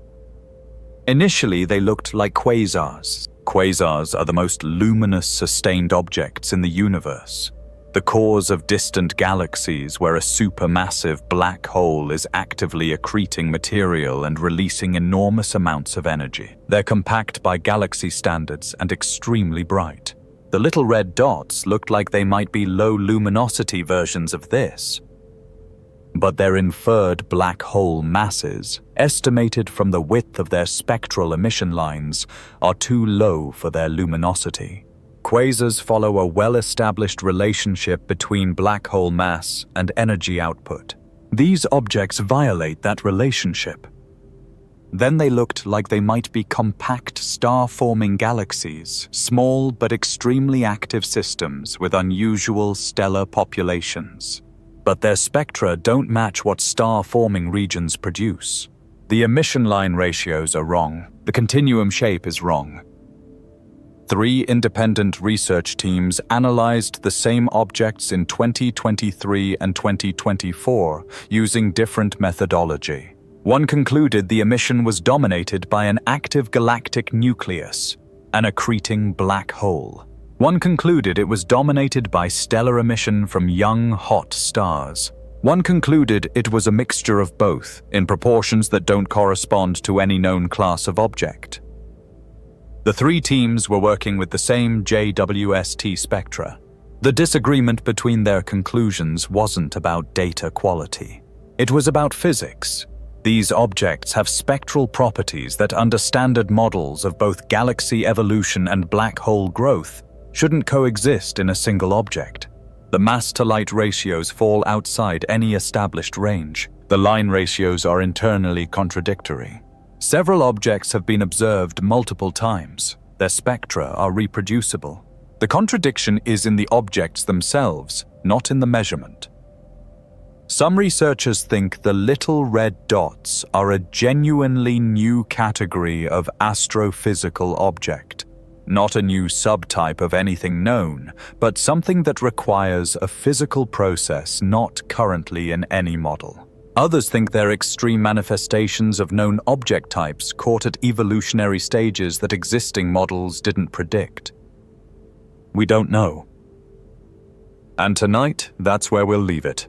Initially, they looked like quasars. Quasars are the most luminous sustained objects in the universe, the cores of distant galaxies where a supermassive black hole is actively accreting material and releasing enormous amounts of energy. They're compact by galaxy standards and extremely bright. The little red dots looked like they might be low luminosity versions of this. But their inferred black hole masses, estimated from the width of their spectral emission lines, are too low for their luminosity. Quasars follow a well-established relationship between black hole mass and energy output. These objects violate that relationship. Then they looked like they might be compact star-forming galaxies, small but extremely active systems with unusual stellar populations. But their spectra don't match what star-forming regions produce. The emission line ratios are wrong. The continuum shape is wrong. 3 independent research teams analyzed the same objects in 2023 and 2024 using different methodology. One concluded the emission was dominated by an active galactic nucleus, an accreting black hole. One concluded it was dominated by stellar emission from young, hot stars. One concluded it was a mixture of both, in proportions that don't correspond to any known class of object. The 3 teams were working with the same JWST spectra. The disagreement between their conclusions wasn't about data quality. It was about physics. These objects have spectral properties that, under standard models of both galaxy evolution and black hole growth, shouldn't coexist in a single object. The mass-to-light ratios fall outside any established range. The line ratios are internally contradictory. Several objects have been observed multiple times. Their spectra are reproducible. The contradiction is in the objects themselves, not in the measurement. Some researchers think the little red dots are a genuinely new category of astrophysical object. Not a new subtype of anything known, but something that requires a physical process not currently in any model. Others think they're extreme manifestations of known object types caught at evolutionary stages that existing models didn't predict. We don't know. And tonight, that's where we'll leave it.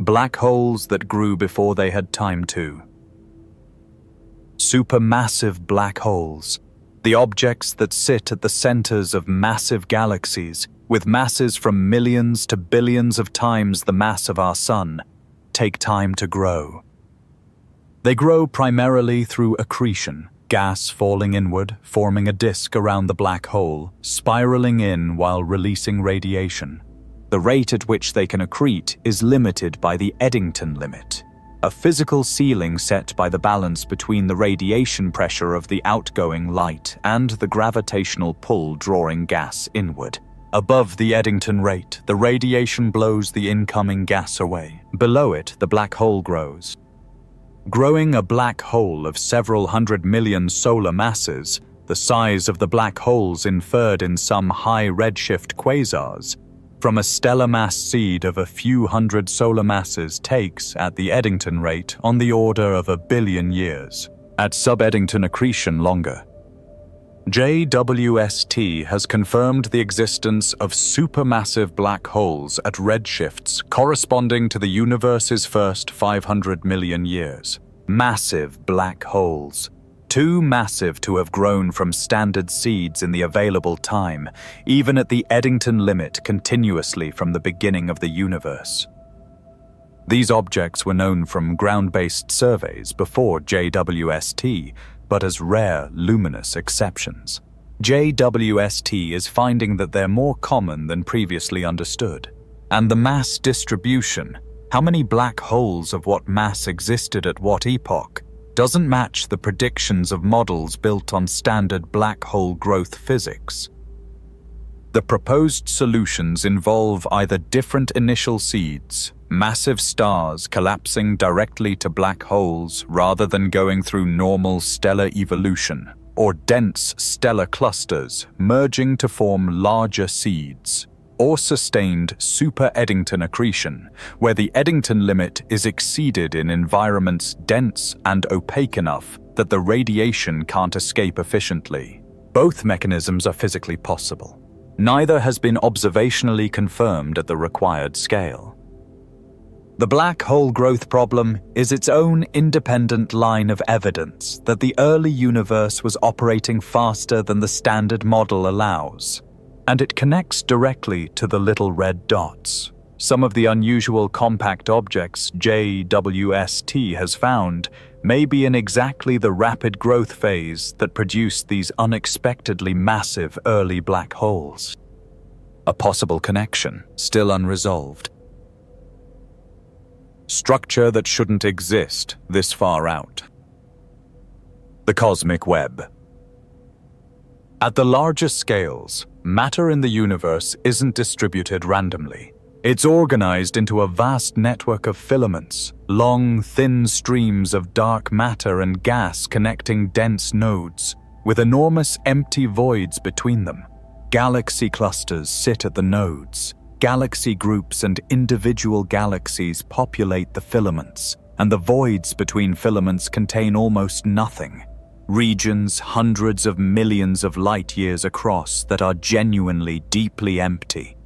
Black holes that grew before they had time to. Supermassive black holes, the objects that sit at the centers of massive galaxies, with masses from millions to billions of times the mass of our Sun, take time to grow. They grow primarily through accretion, gas falling inward, forming a disk around the black hole, spiraling in while releasing radiation. The rate at which they can accrete is limited by the Eddington limit, a physical ceiling set by the balance between the radiation pressure of the outgoing light and the gravitational pull drawing gas inward. Above the Eddington rate, the radiation blows the incoming gas away. Below it, the black hole grows. Growing a black hole of several 100 million solar masses, the size of the black holes inferred in some high redshift quasars, from a stellar mass seed of a few hundred solar masses takes, at the Eddington rate, on the order of 1 billion years. At sub-Eddington accretion, longer. JWST has confirmed the existence of supermassive black holes at redshifts corresponding to the universe's first 500 million years. Massive black holes. Too massive to have grown from standard seeds in the available time, even at the Eddington limit continuously from the beginning of the universe. These objects were known from ground-based surveys before JWST, but as rare, luminous exceptions. JWST is finding that they're more common than previously understood. And the mass distribution, how many black holes of what mass existed at what epoch, doesn't match the predictions of models built on standard black hole growth physics. The proposed solutions involve either different initial seeds, massive stars collapsing directly to black holes rather than going through normal stellar evolution, or dense stellar clusters merging to form larger seeds, or sustained super-Eddington accretion, where the Eddington limit is exceeded in environments dense and opaque enough that the radiation can't escape efficiently. Both mechanisms are physically possible. Neither has been observationally confirmed at the required scale. The black hole growth problem is its own independent line of evidence that the early universe was operating faster than the standard model allows, and it connects directly to the little red dots. Some of the unusual compact objects JWST has found may be in exactly the rapid growth phase that produced these unexpectedly massive early black holes. A possible connection, still unresolved. Structure that shouldn't exist this far out. The cosmic web. At the largest scales, matter in the universe isn't distributed randomly. It's organized into a vast network of filaments, long, thin streams of dark matter and gas connecting dense nodes, with enormous empty voids between them. Galaxy clusters sit at the nodes. Galaxy groups and individual galaxies populate the filaments, and the voids between filaments contain almost nothing. Regions hundreds of millions of light years across that are genuinely deeply empty.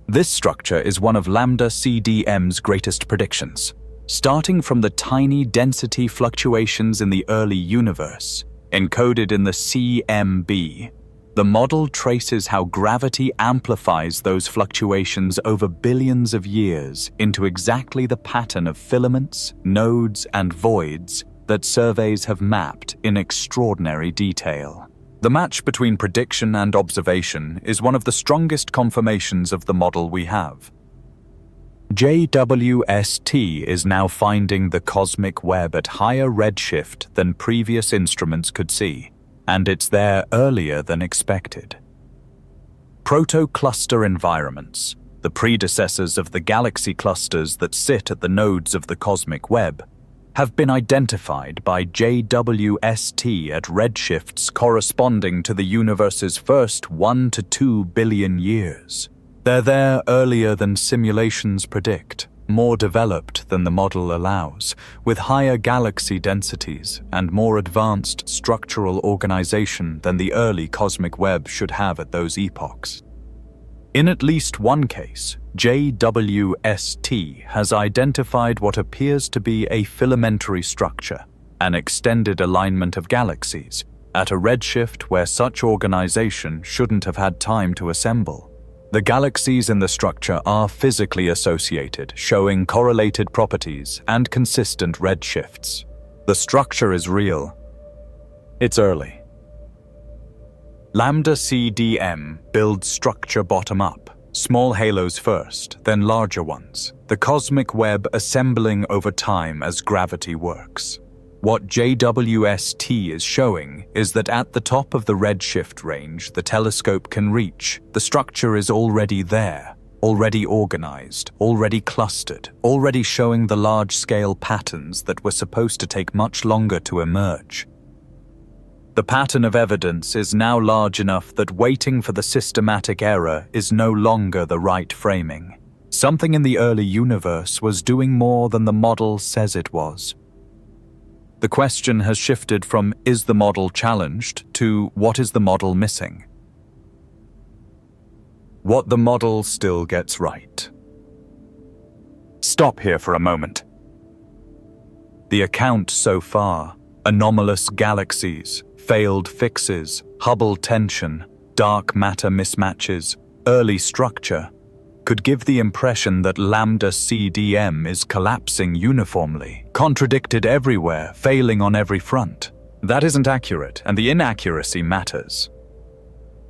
This structure is one of Lambda-CDM's greatest predictions. Starting from the tiny density fluctuations in the early universe, encoded in the CMB, the model traces how gravity amplifies those fluctuations over billions of years into exactly the pattern of filaments, nodes, and voids that surveys have mapped in extraordinary detail. The match between prediction and observation is one of the strongest confirmations of the model we have. JWST is now finding the cosmic web at higher redshift than previous instruments could see, and it's there earlier than expected. Proto-cluster environments, the predecessors of the galaxy clusters that sit at the nodes of the cosmic web, have been identified by JWST at redshifts corresponding to the universe's first 1 to 2 billion years. They're there earlier than simulations predict, more developed than the model allows, with higher galaxy densities and more advanced structural organization than the early cosmic web should have at those epochs. In at least one case, JWST has identified what appears to be a filamentary structure, an extended alignment of galaxies, at a redshift where such organization shouldn't have had time to assemble. The galaxies in the structure are physically associated, showing correlated properties and consistent redshifts. The structure is real. It's early. Lambda-CDM builds structure bottom-up, small halos first, then larger ones, the cosmic web assembling over time as gravity works. What JWST is showing is that at the top of the redshift range the telescope can reach, the structure is already there, already organized, already clustered, already showing the large-scale patterns that were supposed to take much longer to emerge. The pattern of evidence is now large enough that waiting for the systematic error is no longer the right framing. Something in the early universe was doing more than the model says it was. The question has shifted from "is the model challenged?" to "what is the model missing?" What the model still gets right. Stop here for a moment. The account so far, anomalous galaxies, failed fixes, Hubble tension, dark matter mismatches, early structure, could give the impression that Lambda-CDM is collapsing uniformly, contradicted everywhere, failing on every front. That isn't accurate, and the inaccuracy matters.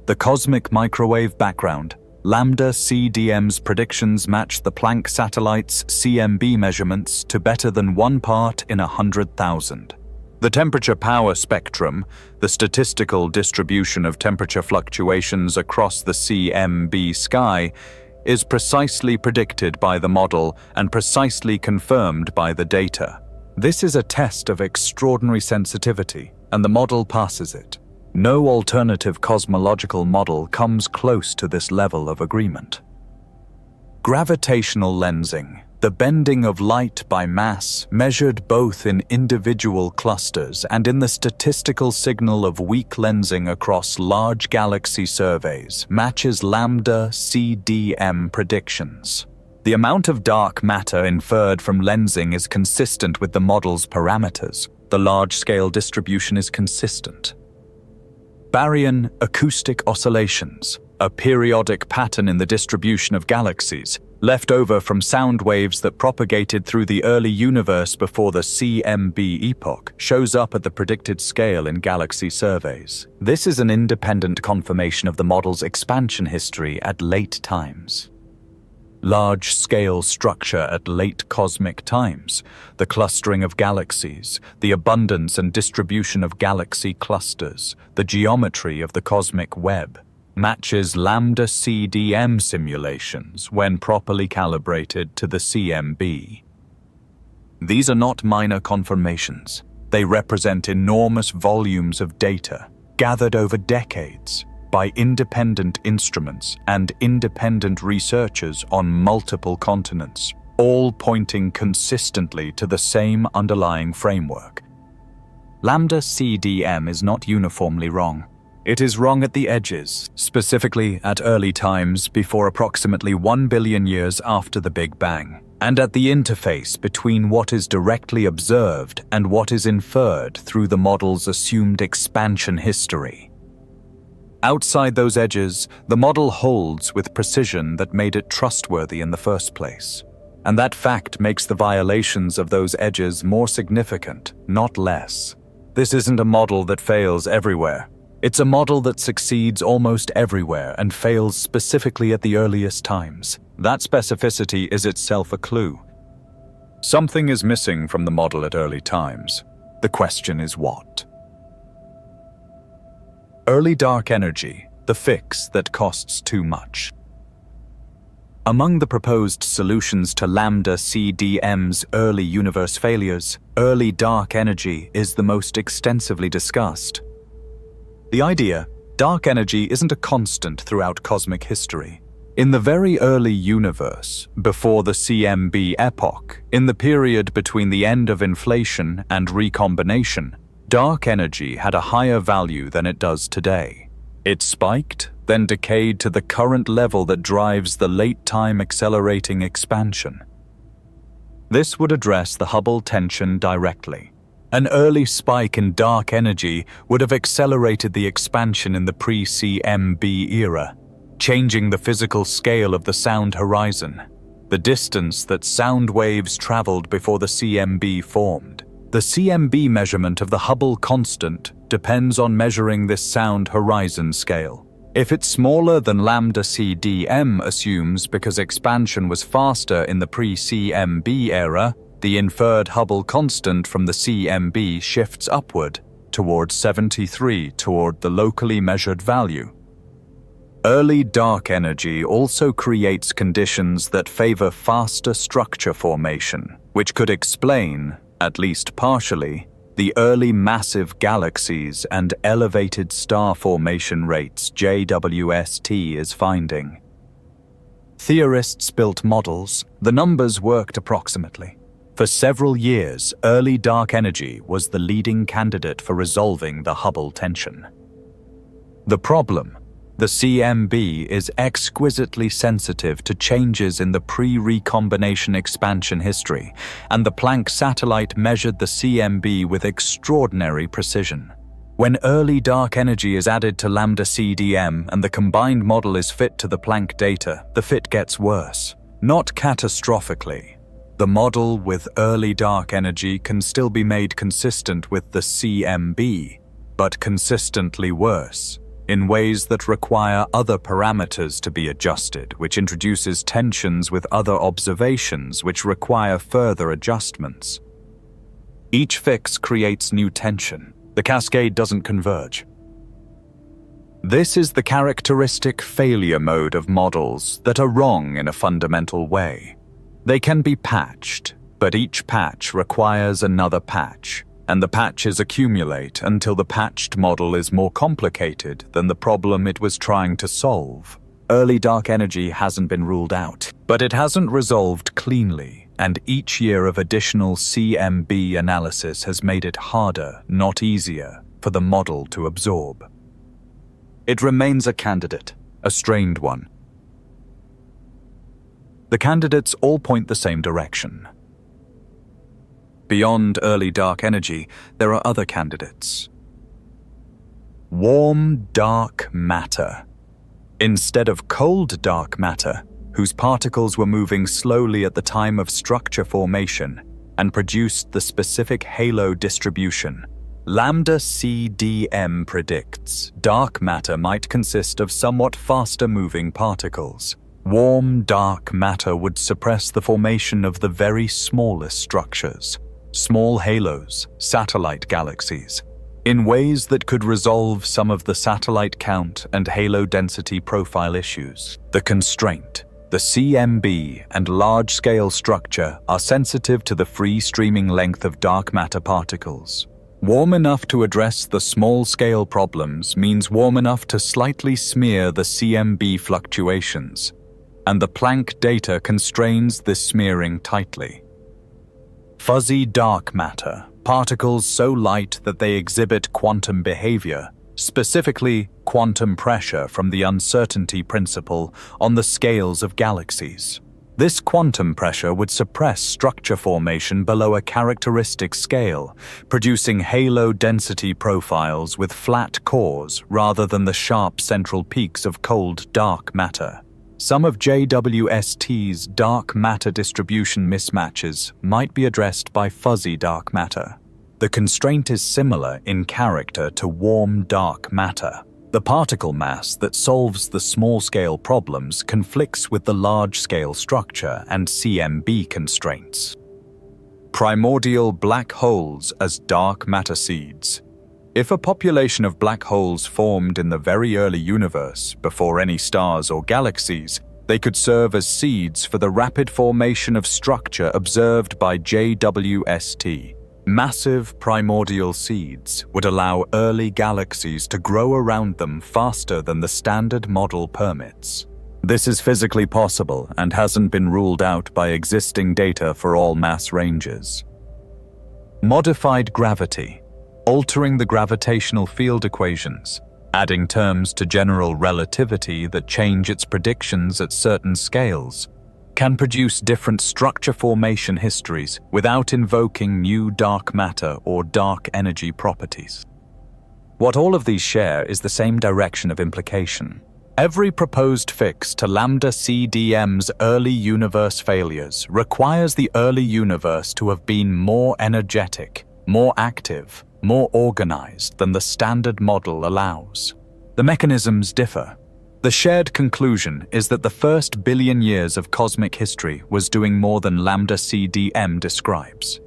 The cosmic microwave background, Lambda-CDM's predictions match the Planck satellite's CMB measurements to better than 1 part in 100,000. The temperature-power spectrum, the statistical distribution of temperature fluctuations across the CMB sky, is precisely predicted by the model and precisely confirmed by the data. This is a test of extraordinary sensitivity, and the model passes it. No alternative cosmological model comes close to this level of agreement. Gravitational lensing, the bending of light by mass, measured both in individual clusters and in the statistical signal of weak lensing across large galaxy surveys, matches Lambda-CDM predictions. The amount of dark matter inferred from lensing is consistent with the model's parameters. The large-scale distribution is consistent. Baryon acoustic oscillations, a periodic pattern in the distribution of galaxies, left over from sound waves that propagated through the early universe before the CMB epoch, shows up at the predicted scale in galaxy surveys. This is an independent confirmation of the model's expansion history at late times. Large-scale structure at late cosmic times, the clustering of galaxies, the abundance and distribution of galaxy clusters, the geometry of the cosmic web, matches Lambda-CDM simulations when properly calibrated to the CMB. These are not minor confirmations. They represent enormous volumes of data gathered over decades by independent instruments and independent researchers on multiple continents, all pointing consistently to the same underlying framework. Lambda-CDM is not uniformly wrong. It is wrong at the edges, specifically at early times before approximately 1 billion years after the Big Bang, and at the interface between what is directly observed and what is inferred through the model's assumed expansion history. Outside those edges, the model holds with precision that made it trustworthy in the first place. And that fact makes the violations of those edges more significant, not less. This isn't a model that fails everywhere. It's a model that succeeds almost everywhere and fails specifically at the earliest times. That specificity is itself a clue. Something is missing from the model at early times. The question is what? Early dark energy, the fix that costs too much. Among the proposed solutions to Lambda-CDM's early universe failures, early dark energy is the most extensively discussed. The idea, dark energy isn't a constant throughout cosmic history. In the very early universe, before the CMB epoch, in the period between the end of inflation and recombination, dark energy had a higher value than it does today. It spiked, then decayed to the current level that drives the late-time accelerating expansion. This would address the Hubble tension directly. An early spike in dark energy would have accelerated the expansion in the pre-CMB era, changing the physical scale of the sound horizon, the distance that sound waves traveled before the CMB formed. The CMB measurement of the Hubble constant depends on measuring this sound horizon scale. If it's smaller than Lambda-CDM assumes because expansion was faster in the pre-CMB era, the inferred Hubble constant from the CMB shifts upward towards 73 toward the locally measured value. Early dark energy also creates conditions that favor faster structure formation, which could explain, at least partially, the early massive galaxies and elevated star formation rates JWST is finding. Theorists built models, the numbers worked approximately. For several years, early dark energy was the leading candidate for resolving the Hubble tension. The problem: the CMB is exquisitely sensitive to changes in the pre-recombination expansion history, and the Planck satellite measured the CMB with extraordinary precision. When early dark energy is added to Lambda-CDM and the combined model is fit to the Planck data, the fit gets worse. Not catastrophically. The model with early dark energy can still be made consistent with the CMB, but consistently worse, in ways that require other parameters to be adjusted, which introduces tensions with other observations which require further adjustments. Each fix creates new tension. The cascade doesn't converge. This is the characteristic failure mode of models that are wrong in a fundamental way. They can be patched, but each patch requires another patch, and the patches accumulate until the patched model is more complicated than the problem it was trying to solve. Early dark energy hasn't been ruled out, but it hasn't resolved cleanly, and each year of additional CMB analysis has made it harder, not easier, for the model to absorb. It remains a candidate, a strained one. The candidates all point the same direction. Beyond early dark energy, there are other candidates. Warm dark matter. Instead of cold dark matter, whose particles were moving slowly at the time of structure formation and produced the specific halo distribution, Lambda-CDM predicts dark matter might consist of somewhat faster-moving particles. Warm dark matter would suppress the formation of the very smallest structures, small halos, satellite galaxies, in ways that could resolve some of the satellite count and halo density profile issues. The constraint, the CMB and large-scale structure are sensitive to the free-streaming length of dark matter particles. Warm enough to address the small-scale problems means warm enough to slightly smear the CMB fluctuations, and the Planck data constrains this smearing tightly. Fuzzy dark matter, particles so light that they exhibit quantum behavior, specifically quantum pressure from the uncertainty principle on the scales of galaxies. This quantum pressure would suppress structure formation below a characteristic scale, producing halo density profiles with flat cores rather than the sharp central peaks of cold dark matter. Some of JWST's dark matter distribution mismatches might be addressed by fuzzy dark matter. The constraint is similar in character to warm dark matter. The particle mass that solves the small-scale problems conflicts with the large-scale structure and CMB constraints. Primordial black holes as dark matter seeds. If a population of black holes formed in the very early universe, before any stars or galaxies, they could serve as seeds for the rapid formation of structure observed by JWST. Massive primordial seeds would allow early galaxies to grow around them faster than the standard model permits. This is physically possible and hasn't been ruled out by existing data for all mass ranges. Modified gravity. Altering the gravitational field equations, adding terms to general relativity that change its predictions at certain scales, can produce different structure formation histories without invoking new dark matter or dark energy properties. What all of these share is the same direction of implication. Every proposed fix to Lambda-CDM's early universe failures requires the early universe to have been more energetic, more active, more organized than the standard model allows. The mechanisms differ. The shared conclusion is that the first billion years of cosmic history was doing more than Lambda-CDM describes.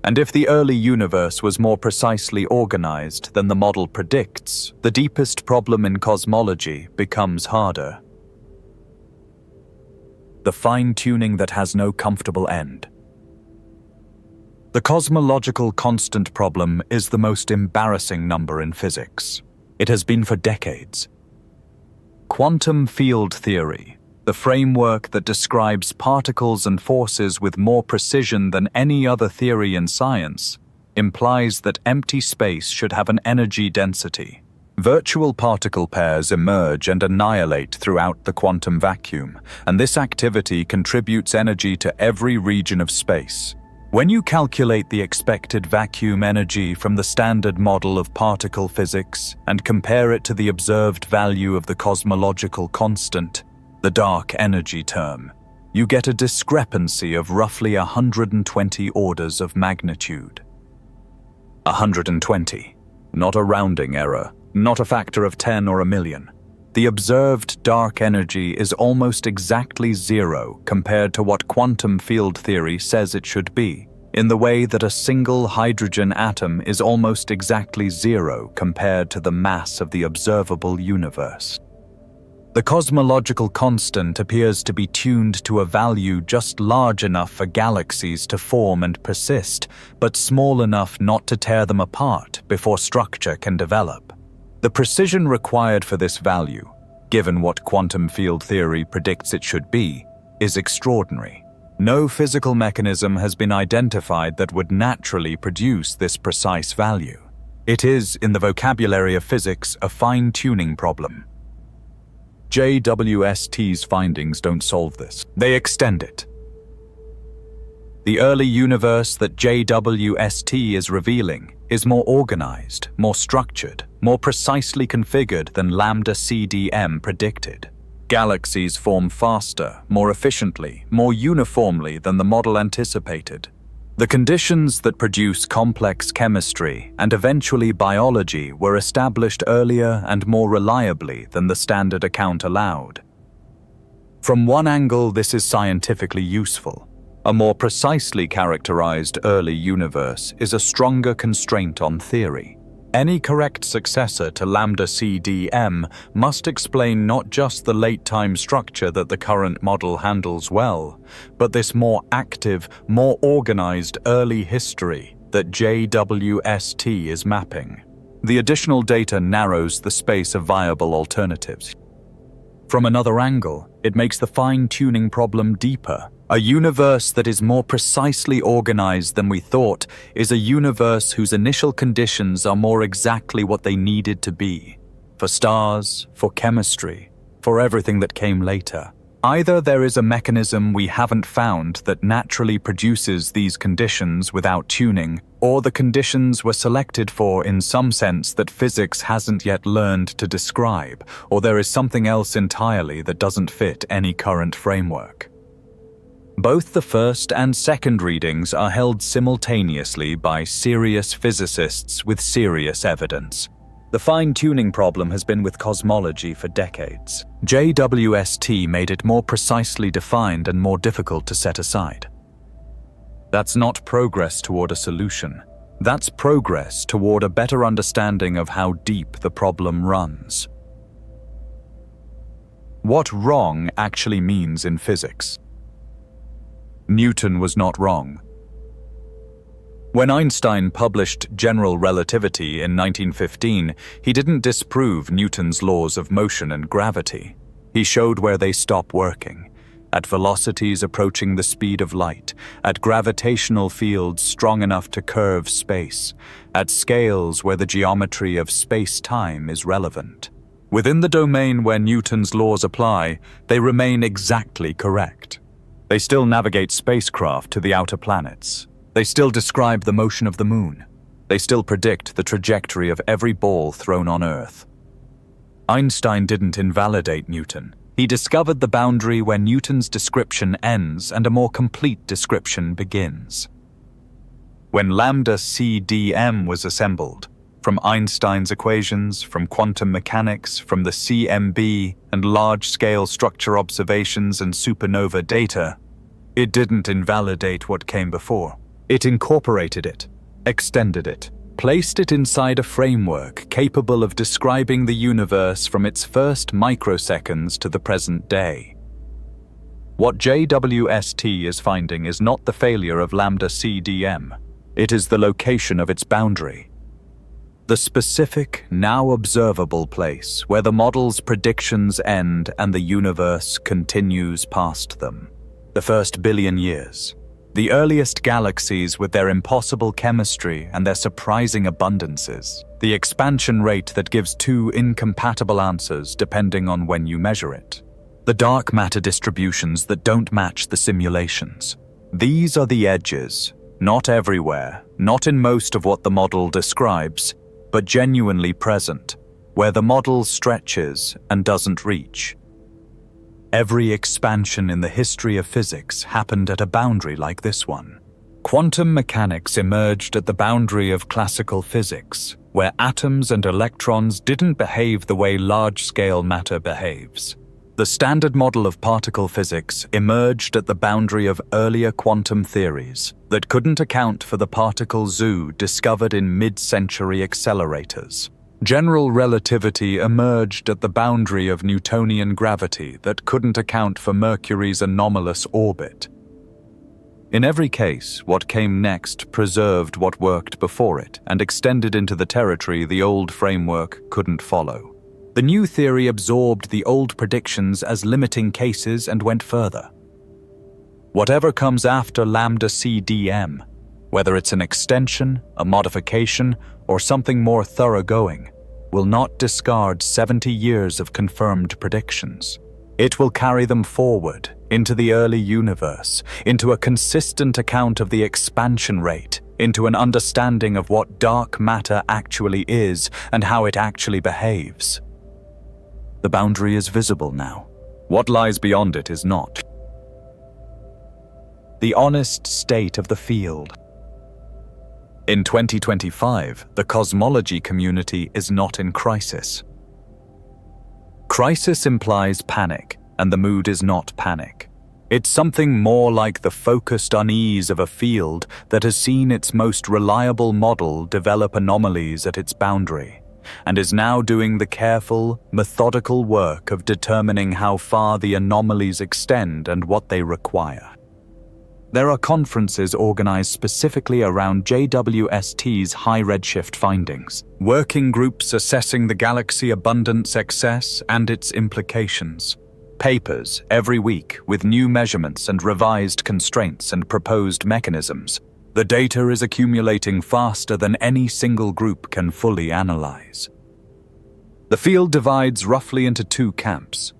And if the early universe was more precisely organized than the model predicts, the deepest problem in cosmology becomes harder. The fine-tuning that has no comfortable end. The cosmological constant problem is the most embarrassing number in physics. It has been for decades. Quantum field theory, the framework that describes particles and forces with more precision than any other theory in science, implies that empty space should have an energy density. Virtual particle pairs emerge and annihilate throughout the quantum vacuum, and this activity contributes energy to every region of space. When you calculate the expected vacuum energy from the standard model of particle physics and compare it to the observed value of the cosmological constant, the dark energy term, you get a discrepancy of roughly 120 orders of magnitude. 120, not a rounding error, not a factor of 10 or a million. The observed dark energy is almost exactly zero compared to what quantum field theory says it should be. in the way that a single hydrogen atom is almost exactly zero compared to the mass of the observable universe. The cosmological constant appears to be tuned to a value just large enough for galaxies to form and persist, but small enough not to tear them apart before structure can develop. The precision required for this value, given what quantum field theory predicts it should be, is extraordinary. No physical mechanism has been identified that would naturally produce this precise value. It is, in the vocabulary of physics, a fine-tuning problem. JWST's findings don't solve this. They extend it. The early universe that JWST is revealing is more organized, more structured, more precisely configured than Lambda-CDM predicted. Galaxies form faster, more efficiently, more uniformly than the model anticipated. The conditions that produce complex chemistry and eventually biology were established earlier and more reliably than the standard account allowed. From one angle, this is scientifically useful. A more precisely characterized early universe is a stronger constraint on theory. Any correct successor to Lambda-CDM must explain not just the late-time structure that the current model handles well, but this more active, more organized early history that JWST is mapping. The additional data narrows the space of viable alternatives. From another angle, it makes the fine-tuning problem deeper. A universe that is more precisely organized than we thought is a universe whose initial conditions are more exactly what they needed to be. For stars, for chemistry, for everything that came later. Either there is a mechanism we haven't found that naturally produces these conditions without tuning, or the conditions were selected for in some sense that physics hasn't yet learned to describe, or there is something else entirely that doesn't fit any current framework. Both the first and second readings are held simultaneously by serious physicists with serious evidence. The fine-tuning problem has been with cosmology for decades. JWST made it more precisely defined and more difficult to set aside. That's not progress toward a solution. That's progress toward a better understanding of how deep the problem runs. What wrong actually means in physics. Newton was not wrong. When Einstein published General Relativity in 1915, he didn't disprove Newton's laws of motion and gravity. He showed where they stop working, at velocities approaching the speed of light, at gravitational fields strong enough to curve space, at scales where the geometry of space-time is relevant. Within the domain where Newton's laws apply, they remain exactly correct. They still navigate spacecraft to the outer planets. They still describe the motion of the moon. They still predict the trajectory of every ball thrown on Earth. Einstein didn't invalidate Newton. He discovered the boundary where Newton's description ends and a more complete description begins. When Lambda-CDM was assembled, from Einstein's equations, from quantum mechanics, from the CMB and large-scale structure observations and supernova data, it didn't invalidate what came before. It incorporated it, extended it, placed it inside a framework capable of describing the universe from its first microseconds to the present day. What JWST is finding is not the failure of Lambda-CDM. It is the location of its boundary. The specific, now observable place where the model's predictions end and the universe continues past them. The first billion years. The earliest galaxies with their impossible chemistry and their surprising abundances. The expansion rate that gives two incompatible answers depending on when you measure it. The dark matter distributions that don't match the simulations. These are the edges, not everywhere, not in most of what the model describes, but genuinely present, where the model stretches and doesn't reach. Every expansion in the history of physics happened at a boundary like this one. Quantum mechanics emerged at the boundary of classical physics, where atoms and electrons didn't behave the way large-scale matter behaves. The standard model of particle physics emerged at the boundary of earlier quantum theories that couldn't account for the particle zoo discovered in mid-century accelerators. General relativity emerged at the boundary of Newtonian gravity that couldn't account for Mercury's anomalous orbit. In every case, what came next preserved what worked before it and extended into the territory the old framework couldn't follow. The new theory absorbed the old predictions as limiting cases and went further. Whatever comes after Lambda-CDM, whether it's an extension, a modification, or something more thoroughgoing, will not discard 70 years of confirmed predictions. It will carry them forward into the early universe, into a consistent account of the expansion rate, into an understanding of what dark matter actually is and how it actually behaves. The boundary is visible now. What lies beyond it is not. The honest state of the field. In 2025, the cosmology community is not in crisis. Crisis implies panic, and the mood is not panic. It's something more like the focused unease of a field that has seen its most reliable model develop anomalies at its boundary, and is now doing the careful, methodical work of determining how far the anomalies extend and what they require. There are conferences organized specifically around JWST's high redshift findings, working groups assessing the galaxy abundance excess and its implications, papers every week with new measurements and revised constraints and proposed mechanisms. The data is accumulating faster than any single group can fully analyze. The field divides roughly into two camps.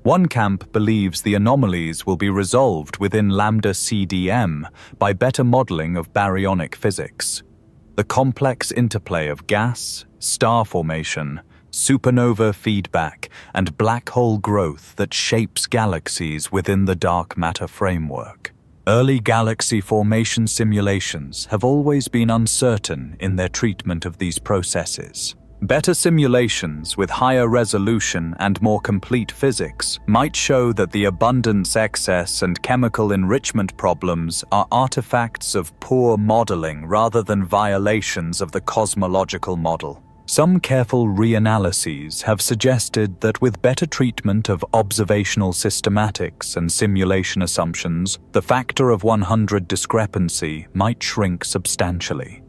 One camp believes the anomalies will be resolved within Lambda-CDM by better modeling of baryonic physics, the complex interplay of gas, star formation, supernova feedback, and black hole growth that shapes galaxies within the dark matter framework. Early galaxy formation simulations have always been uncertain in their treatment of these processes. Better simulations with higher resolution and more complete physics might show that the abundance excess and chemical enrichment problems are artifacts of poor modeling rather than violations of the cosmological model. Some careful reanalyses have suggested that with better treatment of observational systematics and simulation assumptions, the factor of 100 discrepancy might shrink substantially.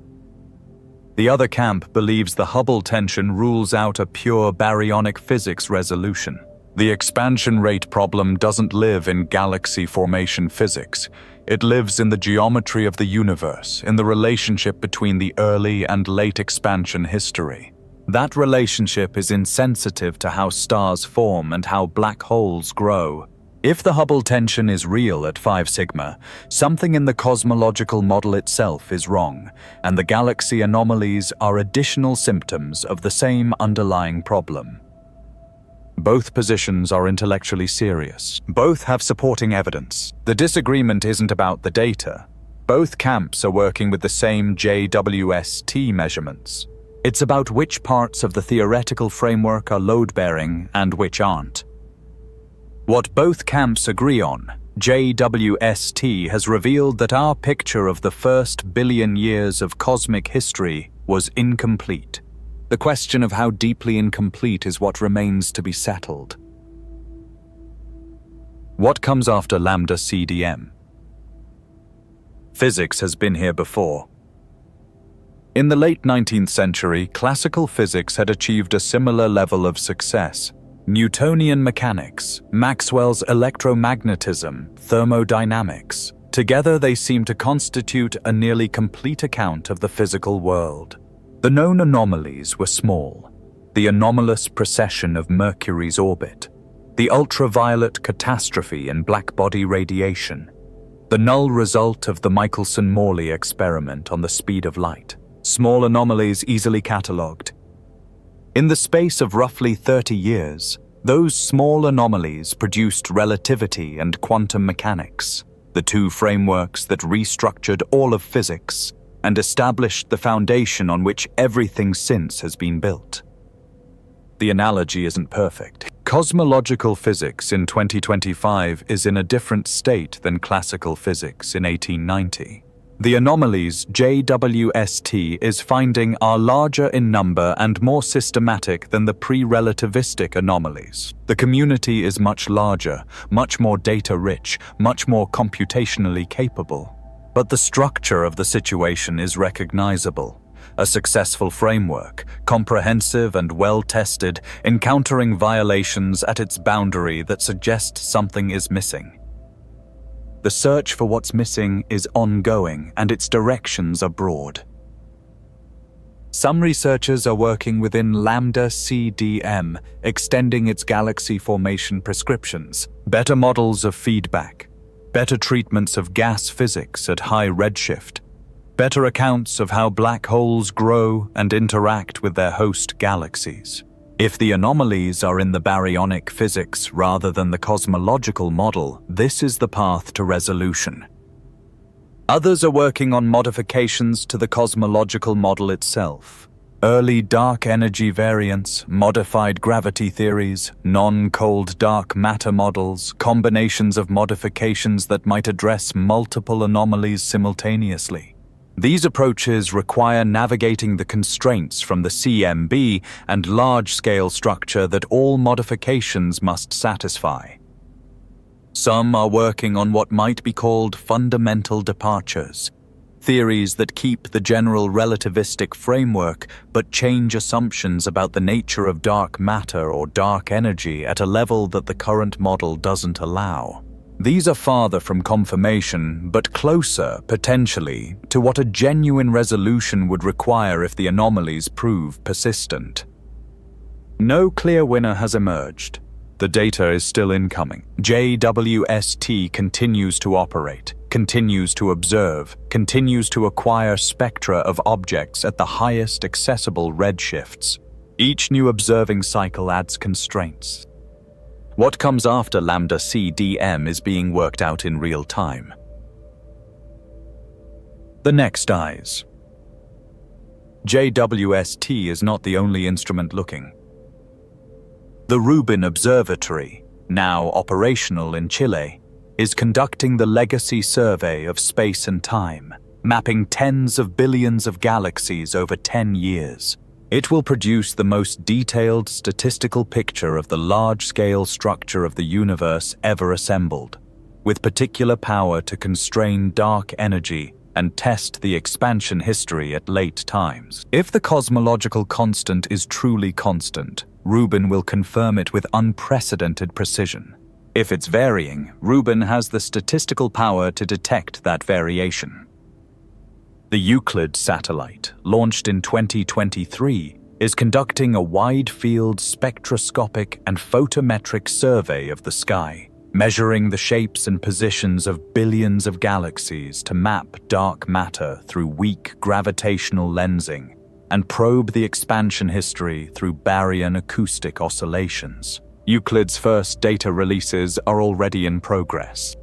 The other camp believes the Hubble tension rules out a pure baryonic physics resolution. The expansion rate problem doesn't live in galaxy formation physics. It lives in the geometry of the universe, in the relationship between the early and late expansion history. That relationship is insensitive to how stars form and how black holes grow. If the Hubble tension is real at 5 sigma, something in the cosmological model itself is wrong, and the galaxy anomalies are additional symptoms of the same underlying problem. Both positions are intellectually serious. Both have supporting evidence. The disagreement isn't about the data. Both camps are working with the same JWST measurements. It's about which parts of the theoretical framework are load-bearing and which aren't. What both camps agree on, JWST has revealed that our picture of the first billion years of cosmic history was incomplete. The question of how deeply incomplete is what remains to be settled. What comes after Lambda-CDM? Physics has been here before. In the late 19th century, classical physics had achieved a similar level of success. Newtonian mechanics, Maxwell's electromagnetism, thermodynamics. Together they seem to constitute a nearly complete account of the physical world. The known anomalies were small. The anomalous precession of Mercury's orbit, the ultraviolet catastrophe in blackbody radiation, the null result of the Michelson-Morley experiment on the speed of light. Small anomalies easily catalogued. In the space of roughly 30 years, those small anomalies produced relativity and quantum mechanics, the two frameworks that restructured all of physics and established the foundation on which everything since has been built. The analogy isn't perfect. Cosmological physics in 2025 is in a different state than classical physics in 1890. The anomalies JWST is finding are larger in number and more systematic than the pre-relativistic anomalies. The community is much larger, much more data-rich, much more computationally capable. But the structure of the situation is recognizable. A successful framework, comprehensive and well-tested, encountering violations at its boundary that suggest something is missing. The search for what's missing is ongoing and its directions are broad. Some researchers are working within Lambda-CDM, extending its galaxy formation prescriptions, better models of feedback, better treatments of gas physics at high redshift, better accounts of how black holes grow and interact with their host galaxies. If the anomalies are in the baryonic physics rather than the cosmological model, this is the path to resolution. Others are working on modifications to the cosmological model itself. Early dark energy variants, modified gravity theories, non-cold dark matter models, combinations of modifications that might address multiple anomalies simultaneously. These approaches require navigating the constraints from the CMB and large-scale structure that all modifications must satisfy. Some are working on what might be called fundamental departures, theories that keep the general relativistic framework but change assumptions about the nature of dark matter or dark energy at a level that the current model doesn't allow. These are farther from confirmation, but closer, potentially, to what a genuine resolution would require if the anomalies prove persistent. No clear winner has emerged. The data is still incoming. JWST continues to operate, continues to observe, continues to acquire spectra of objects at the highest accessible redshifts. Each new observing cycle adds constraints. What comes after Lambda-CDM is being worked out in real time. The next eyes. JWST is not the only instrument looking. The Rubin Observatory, now operational in Chile, is conducting the legacy survey of space and time, mapping tens of billions of galaxies over 10 years. It will produce the most detailed statistical picture of the large-scale structure of the universe ever assembled, with particular power to constrain dark energy and test the expansion history at late times. If the cosmological constant is truly constant, Rubin will confirm it with unprecedented precision. If it's varying, Rubin has the statistical power to detect that variation. The Euclid satellite, launched in 2023, is conducting a wide-field spectroscopic and photometric survey of the sky, measuring the shapes and positions of billions of galaxies to map dark matter through weak gravitational lensing and probe the expansion history through baryon acoustic oscillations. Euclid's first data releases are already in progress.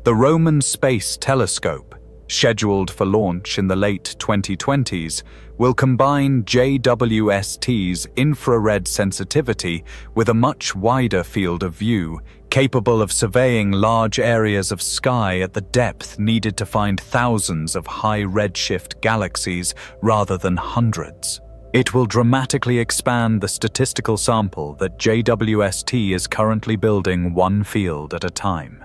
The Roman Space Telescope, scheduled for launch in the late 2020s, will combine JWST's infrared sensitivity with a much wider field of view, capable of surveying large areas of sky at the depth needed to find thousands of high redshift galaxies rather than hundreds. It will dramatically expand the statistical sample that JWST is currently building one field at a time.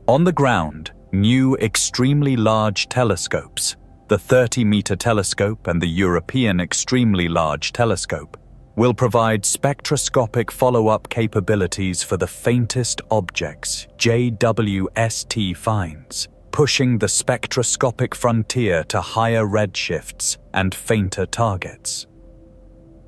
On the ground, new extremely large telescopes, the 30-meter telescope and the European Extremely Large Telescope, will provide spectroscopic follow-up capabilities for the faintest objects JWST finds, pushing the spectroscopic frontier to higher redshifts and fainter targets.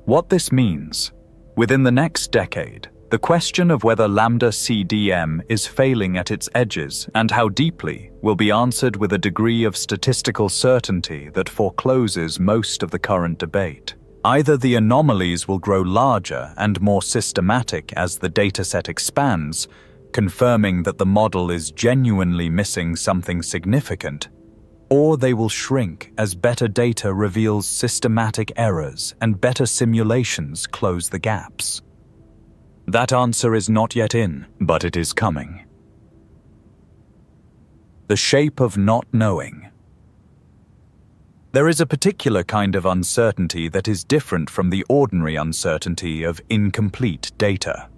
What this means, within the next decade, the question of whether Lambda-CDM is failing at its edges and how deeply will be answered with a degree of statistical certainty that forecloses most of the current debate. Either the anomalies will grow larger and more systematic as the dataset expands, confirming that the model is genuinely missing something significant, or they will shrink as better data reveals systematic errors and better simulations close the gaps. That answer is not yet in, but it is coming. The shape of not knowing. There is a particular kind of uncertainty that is different from the ordinary uncertainty of incomplete data.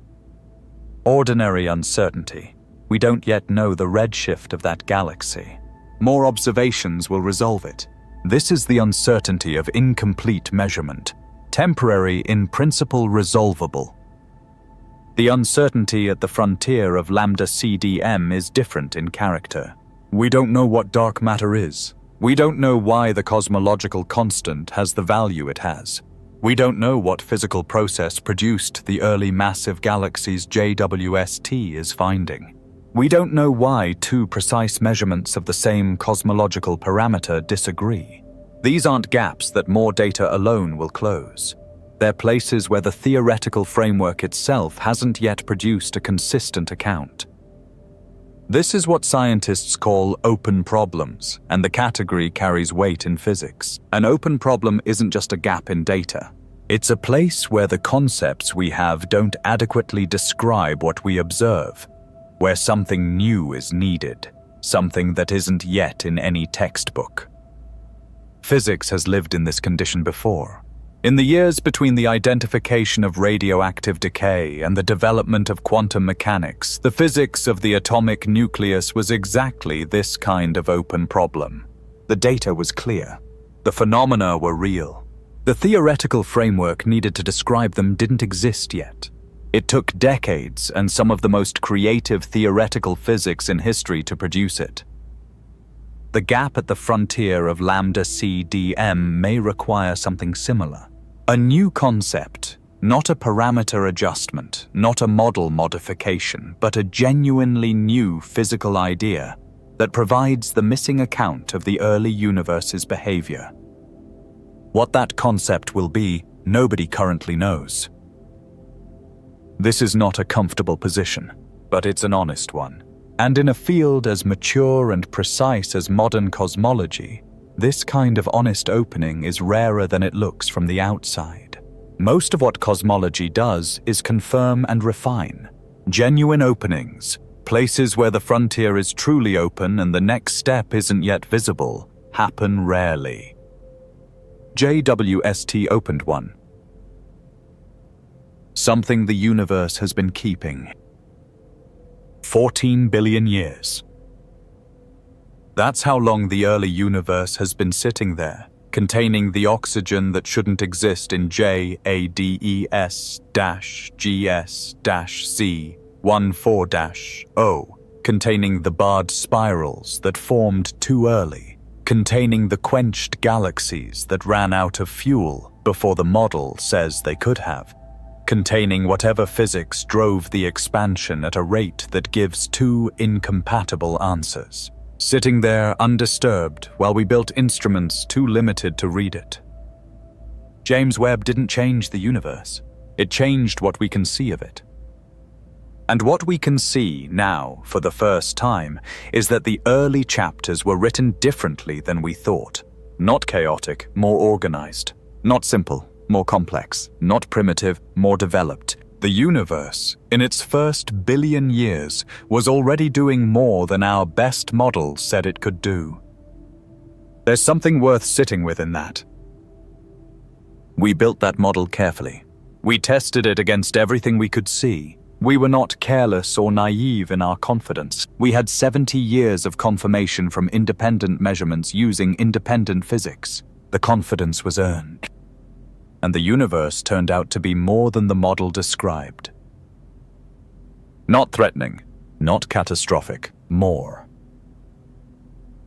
Ordinary uncertainty. We don't yet know the redshift of that galaxy. More observations will resolve it. This is the uncertainty of incomplete measurement, temporary in principle resolvable. The uncertainty at the frontier of Lambda-CDM is different in character. We don't know what dark matter is. We don't know why the cosmological constant has the value it has. We don't know what physical process produced the early massive galaxies JWST is finding. We don't know why two precise measurements of the same cosmological parameter disagree. These aren't gaps that more data alone will close. They're places where the theoretical framework itself hasn't yet produced a consistent account. This is what scientists call open problems, and the category carries weight in physics. An open problem isn't just a gap in data. It's a place where the concepts we have don't adequately describe what we observe, where something new is needed, something that isn't yet in any textbook. Physics has lived in this condition before. In the years between the identification of radioactive decay and the development of quantum mechanics, the physics of the atomic nucleus was exactly this kind of open problem. The data was clear. The phenomena were real. The theoretical framework needed to describe them didn't exist yet. It took decades and some of the most creative theoretical physics in history to produce it. The gap at the frontier of Lambda-CDM may require something similar. A new concept, not a parameter adjustment, not a model modification, but a genuinely new physical idea that provides the missing account of the early universe's behavior. What that concept will be, nobody currently knows. This is not a comfortable position, but it's an honest one. And in a field as mature and precise as modern cosmology, this kind of honest opening is rarer than it looks from the outside. Most of what cosmology does is confirm and refine. Genuine openings, places where the frontier is truly open and the next step isn't yet visible, happen rarely. JWST opened one. Something the universe has been keeping. 14 billion years. That's how long the early universe has been sitting there, containing the oxygen that shouldn't exist in JADES-GS-C14-0, containing the barred spirals that formed too early, containing the quenched galaxies that ran out of fuel before the model says they could have, containing whatever physics drove the expansion at a rate that gives two incompatible answers. Sitting there undisturbed while we built instruments too limited to read it. James Webb didn't change the universe. It changed what we can see of it. And what we can see now, for the first time, is that the early chapters were written differently than we thought. Not chaotic, more organized. Not simple, more complex. Not primitive, more developed. The universe, in its first billion years, was already doing more than our best model said it could do. There's something worth sitting with in that. We built that model carefully. We tested it against everything we could see. We were not careless or naive in our confidence. We had 70 years of confirmation from independent measurements using independent physics. The confidence was earned. And the universe turned out to be more than the model described. Not threatening, not catastrophic, more.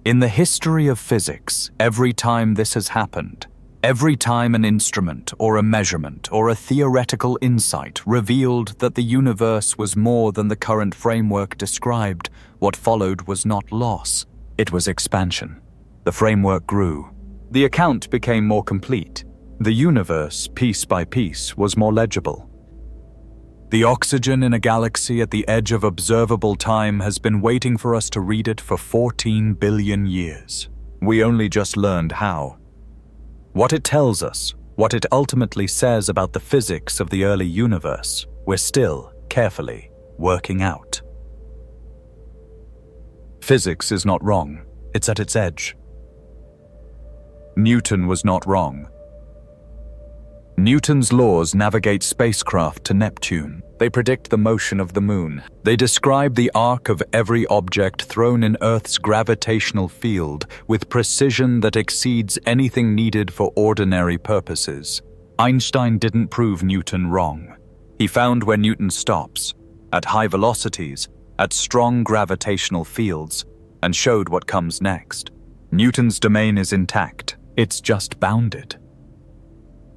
In the history of physics, every time this has happened, every time an instrument or a measurement or a theoretical insight revealed that the universe was more than the current framework described, what followed was not loss, it was expansion. The framework grew. The account became more complete. The universe, piece by piece, was more legible. The oxygen in a galaxy at the edge of observable time has been waiting for us to read it for 14 billion years. We only just learned how. What it tells us, what it ultimately says about the physics of the early universe, we're still, carefully, working out. Physics is not wrong, it's at its edge. Newton was not wrong. Newton's laws navigate spacecraft to Neptune. They predict the motion of the moon. They describe the arc of every object thrown in Earth's gravitational field with precision that exceeds anything needed for ordinary purposes. Einstein didn't prove Newton wrong. He found where Newton stops, at high velocities, at strong gravitational fields, and showed what comes next. Newton's domain is intact. It's just bounded.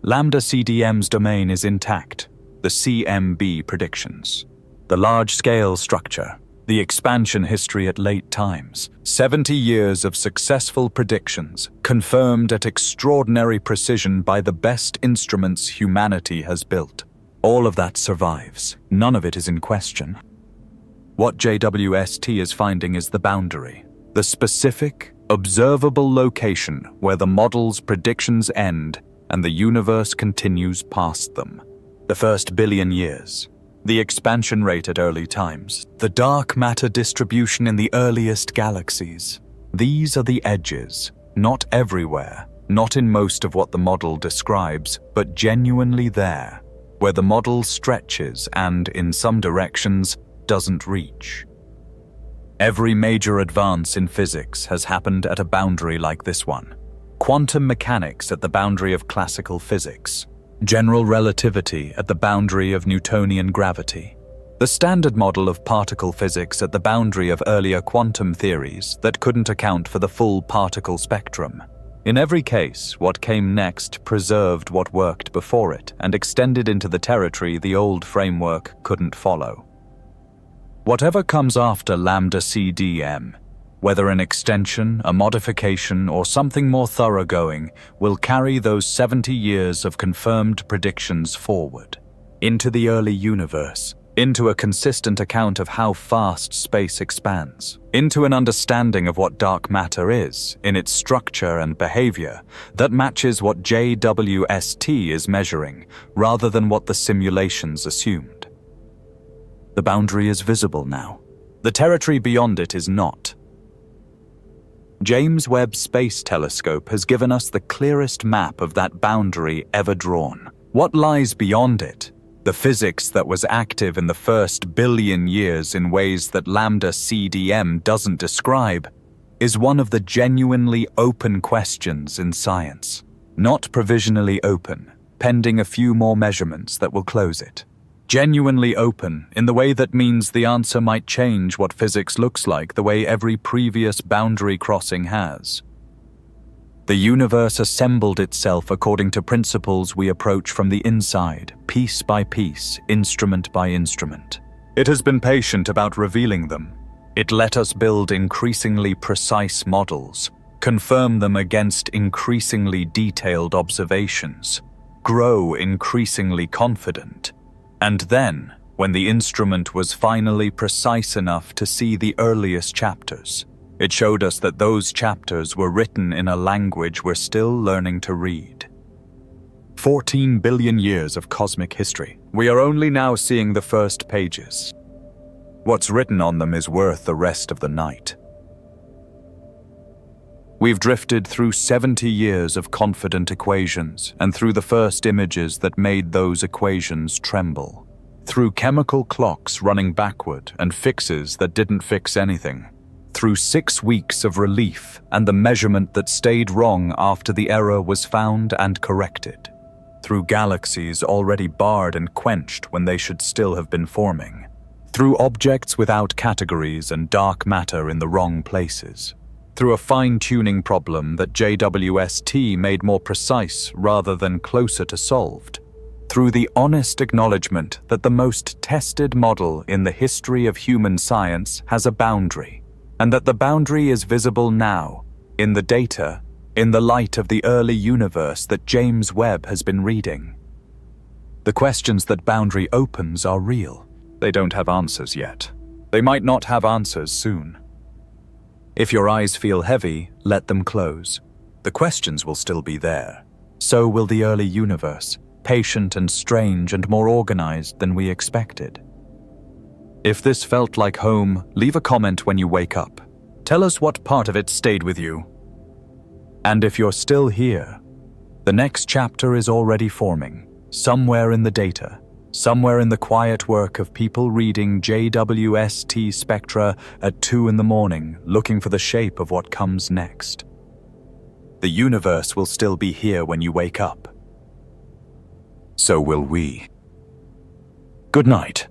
Lambda-CDM's domain is intact, the CMB predictions. The large-scale structure, the expansion history at late times, 70 years of successful predictions, confirmed at extraordinary precision by the best instruments humanity has built. All of that survives. None of it is in question. What JWST is finding is the boundary, the specific, observable location where the model's predictions end and the universe continues past them. The first billion years, the expansion rate at early times, the dark matter distribution in the earliest galaxies. These are the edges, not everywhere, not in most of what the model describes, but genuinely there, where the model stretches and, in some directions, doesn't reach. Every major advance in physics has happened at a boundary like this one. Quantum mechanics at the boundary of classical physics. General relativity at the boundary of Newtonian gravity. The standard model of particle physics at the boundary of earlier quantum theories that couldn't account for the full particle spectrum. In every case, what came next preserved what worked before it and extended into the territory the old framework couldn't follow. Whatever comes after Lambda-CDM, whether an extension, a modification, or something more thoroughgoing, will carry those 70 years of confirmed predictions forward, into the early universe, into a consistent account of how fast space expands, into an understanding of what dark matter is, in its structure and behavior, that matches what JWST is measuring, rather than what the simulations assumed. The boundary is visible now. The territory beyond it is not. James Webb Space Telescope has given us the clearest map of that boundary ever drawn. What lies beyond it, the physics that was active in the first billion years in ways that Lambda-CDM doesn't describe, is one of the genuinely open questions in science. Not provisionally open, pending a few more measurements that will close it. Genuinely open in the way that means the answer might change what physics looks like the way every previous boundary crossing has. The universe assembled itself according to principles we approach from the inside, piece by piece, instrument by instrument. It has been patient about revealing them. It let us build increasingly precise models, confirm them against increasingly detailed observations, grow increasingly confident. And then, when the instrument was finally precise enough to see the earliest chapters, it showed us that those chapters were written in a language we're still learning to read. 14 billion years of cosmic history. We are only now seeing the first pages. What's written on them is worth the rest of the night. We've drifted through 70 years of confident equations and through the first images that made those equations tremble. Through chemical clocks running backward and fixes that didn't fix anything. Through 6 weeks of relief and the measurement that stayed wrong after the error was found and corrected. Through galaxies already barred and quenched when they should still have been forming. Through objects without categories and dark matter in the wrong places. Through a fine-tuning problem that JWST made more precise rather than closer to solved. Through the honest acknowledgement that the most tested model in the history of human science has a boundary, and that the boundary is visible now, in the data, in the light of the early universe that James Webb has been reading. The questions that boundary opens are real. They don't have answers yet. They might not have answers soon. If your eyes feel heavy, let them close. The questions will still be there. So will the early universe. patient and strange and more organized than we expected. If this felt like home, leave a comment when you wake up. Tell us what part of it stayed with you. And if you're still here, the next chapter is already forming, somewhere in the data, somewhere in the quiet work of people reading JWST spectra at 2 in the morning, looking for the shape of what comes next. The universe will still be here when you wake up. So will we. Good night.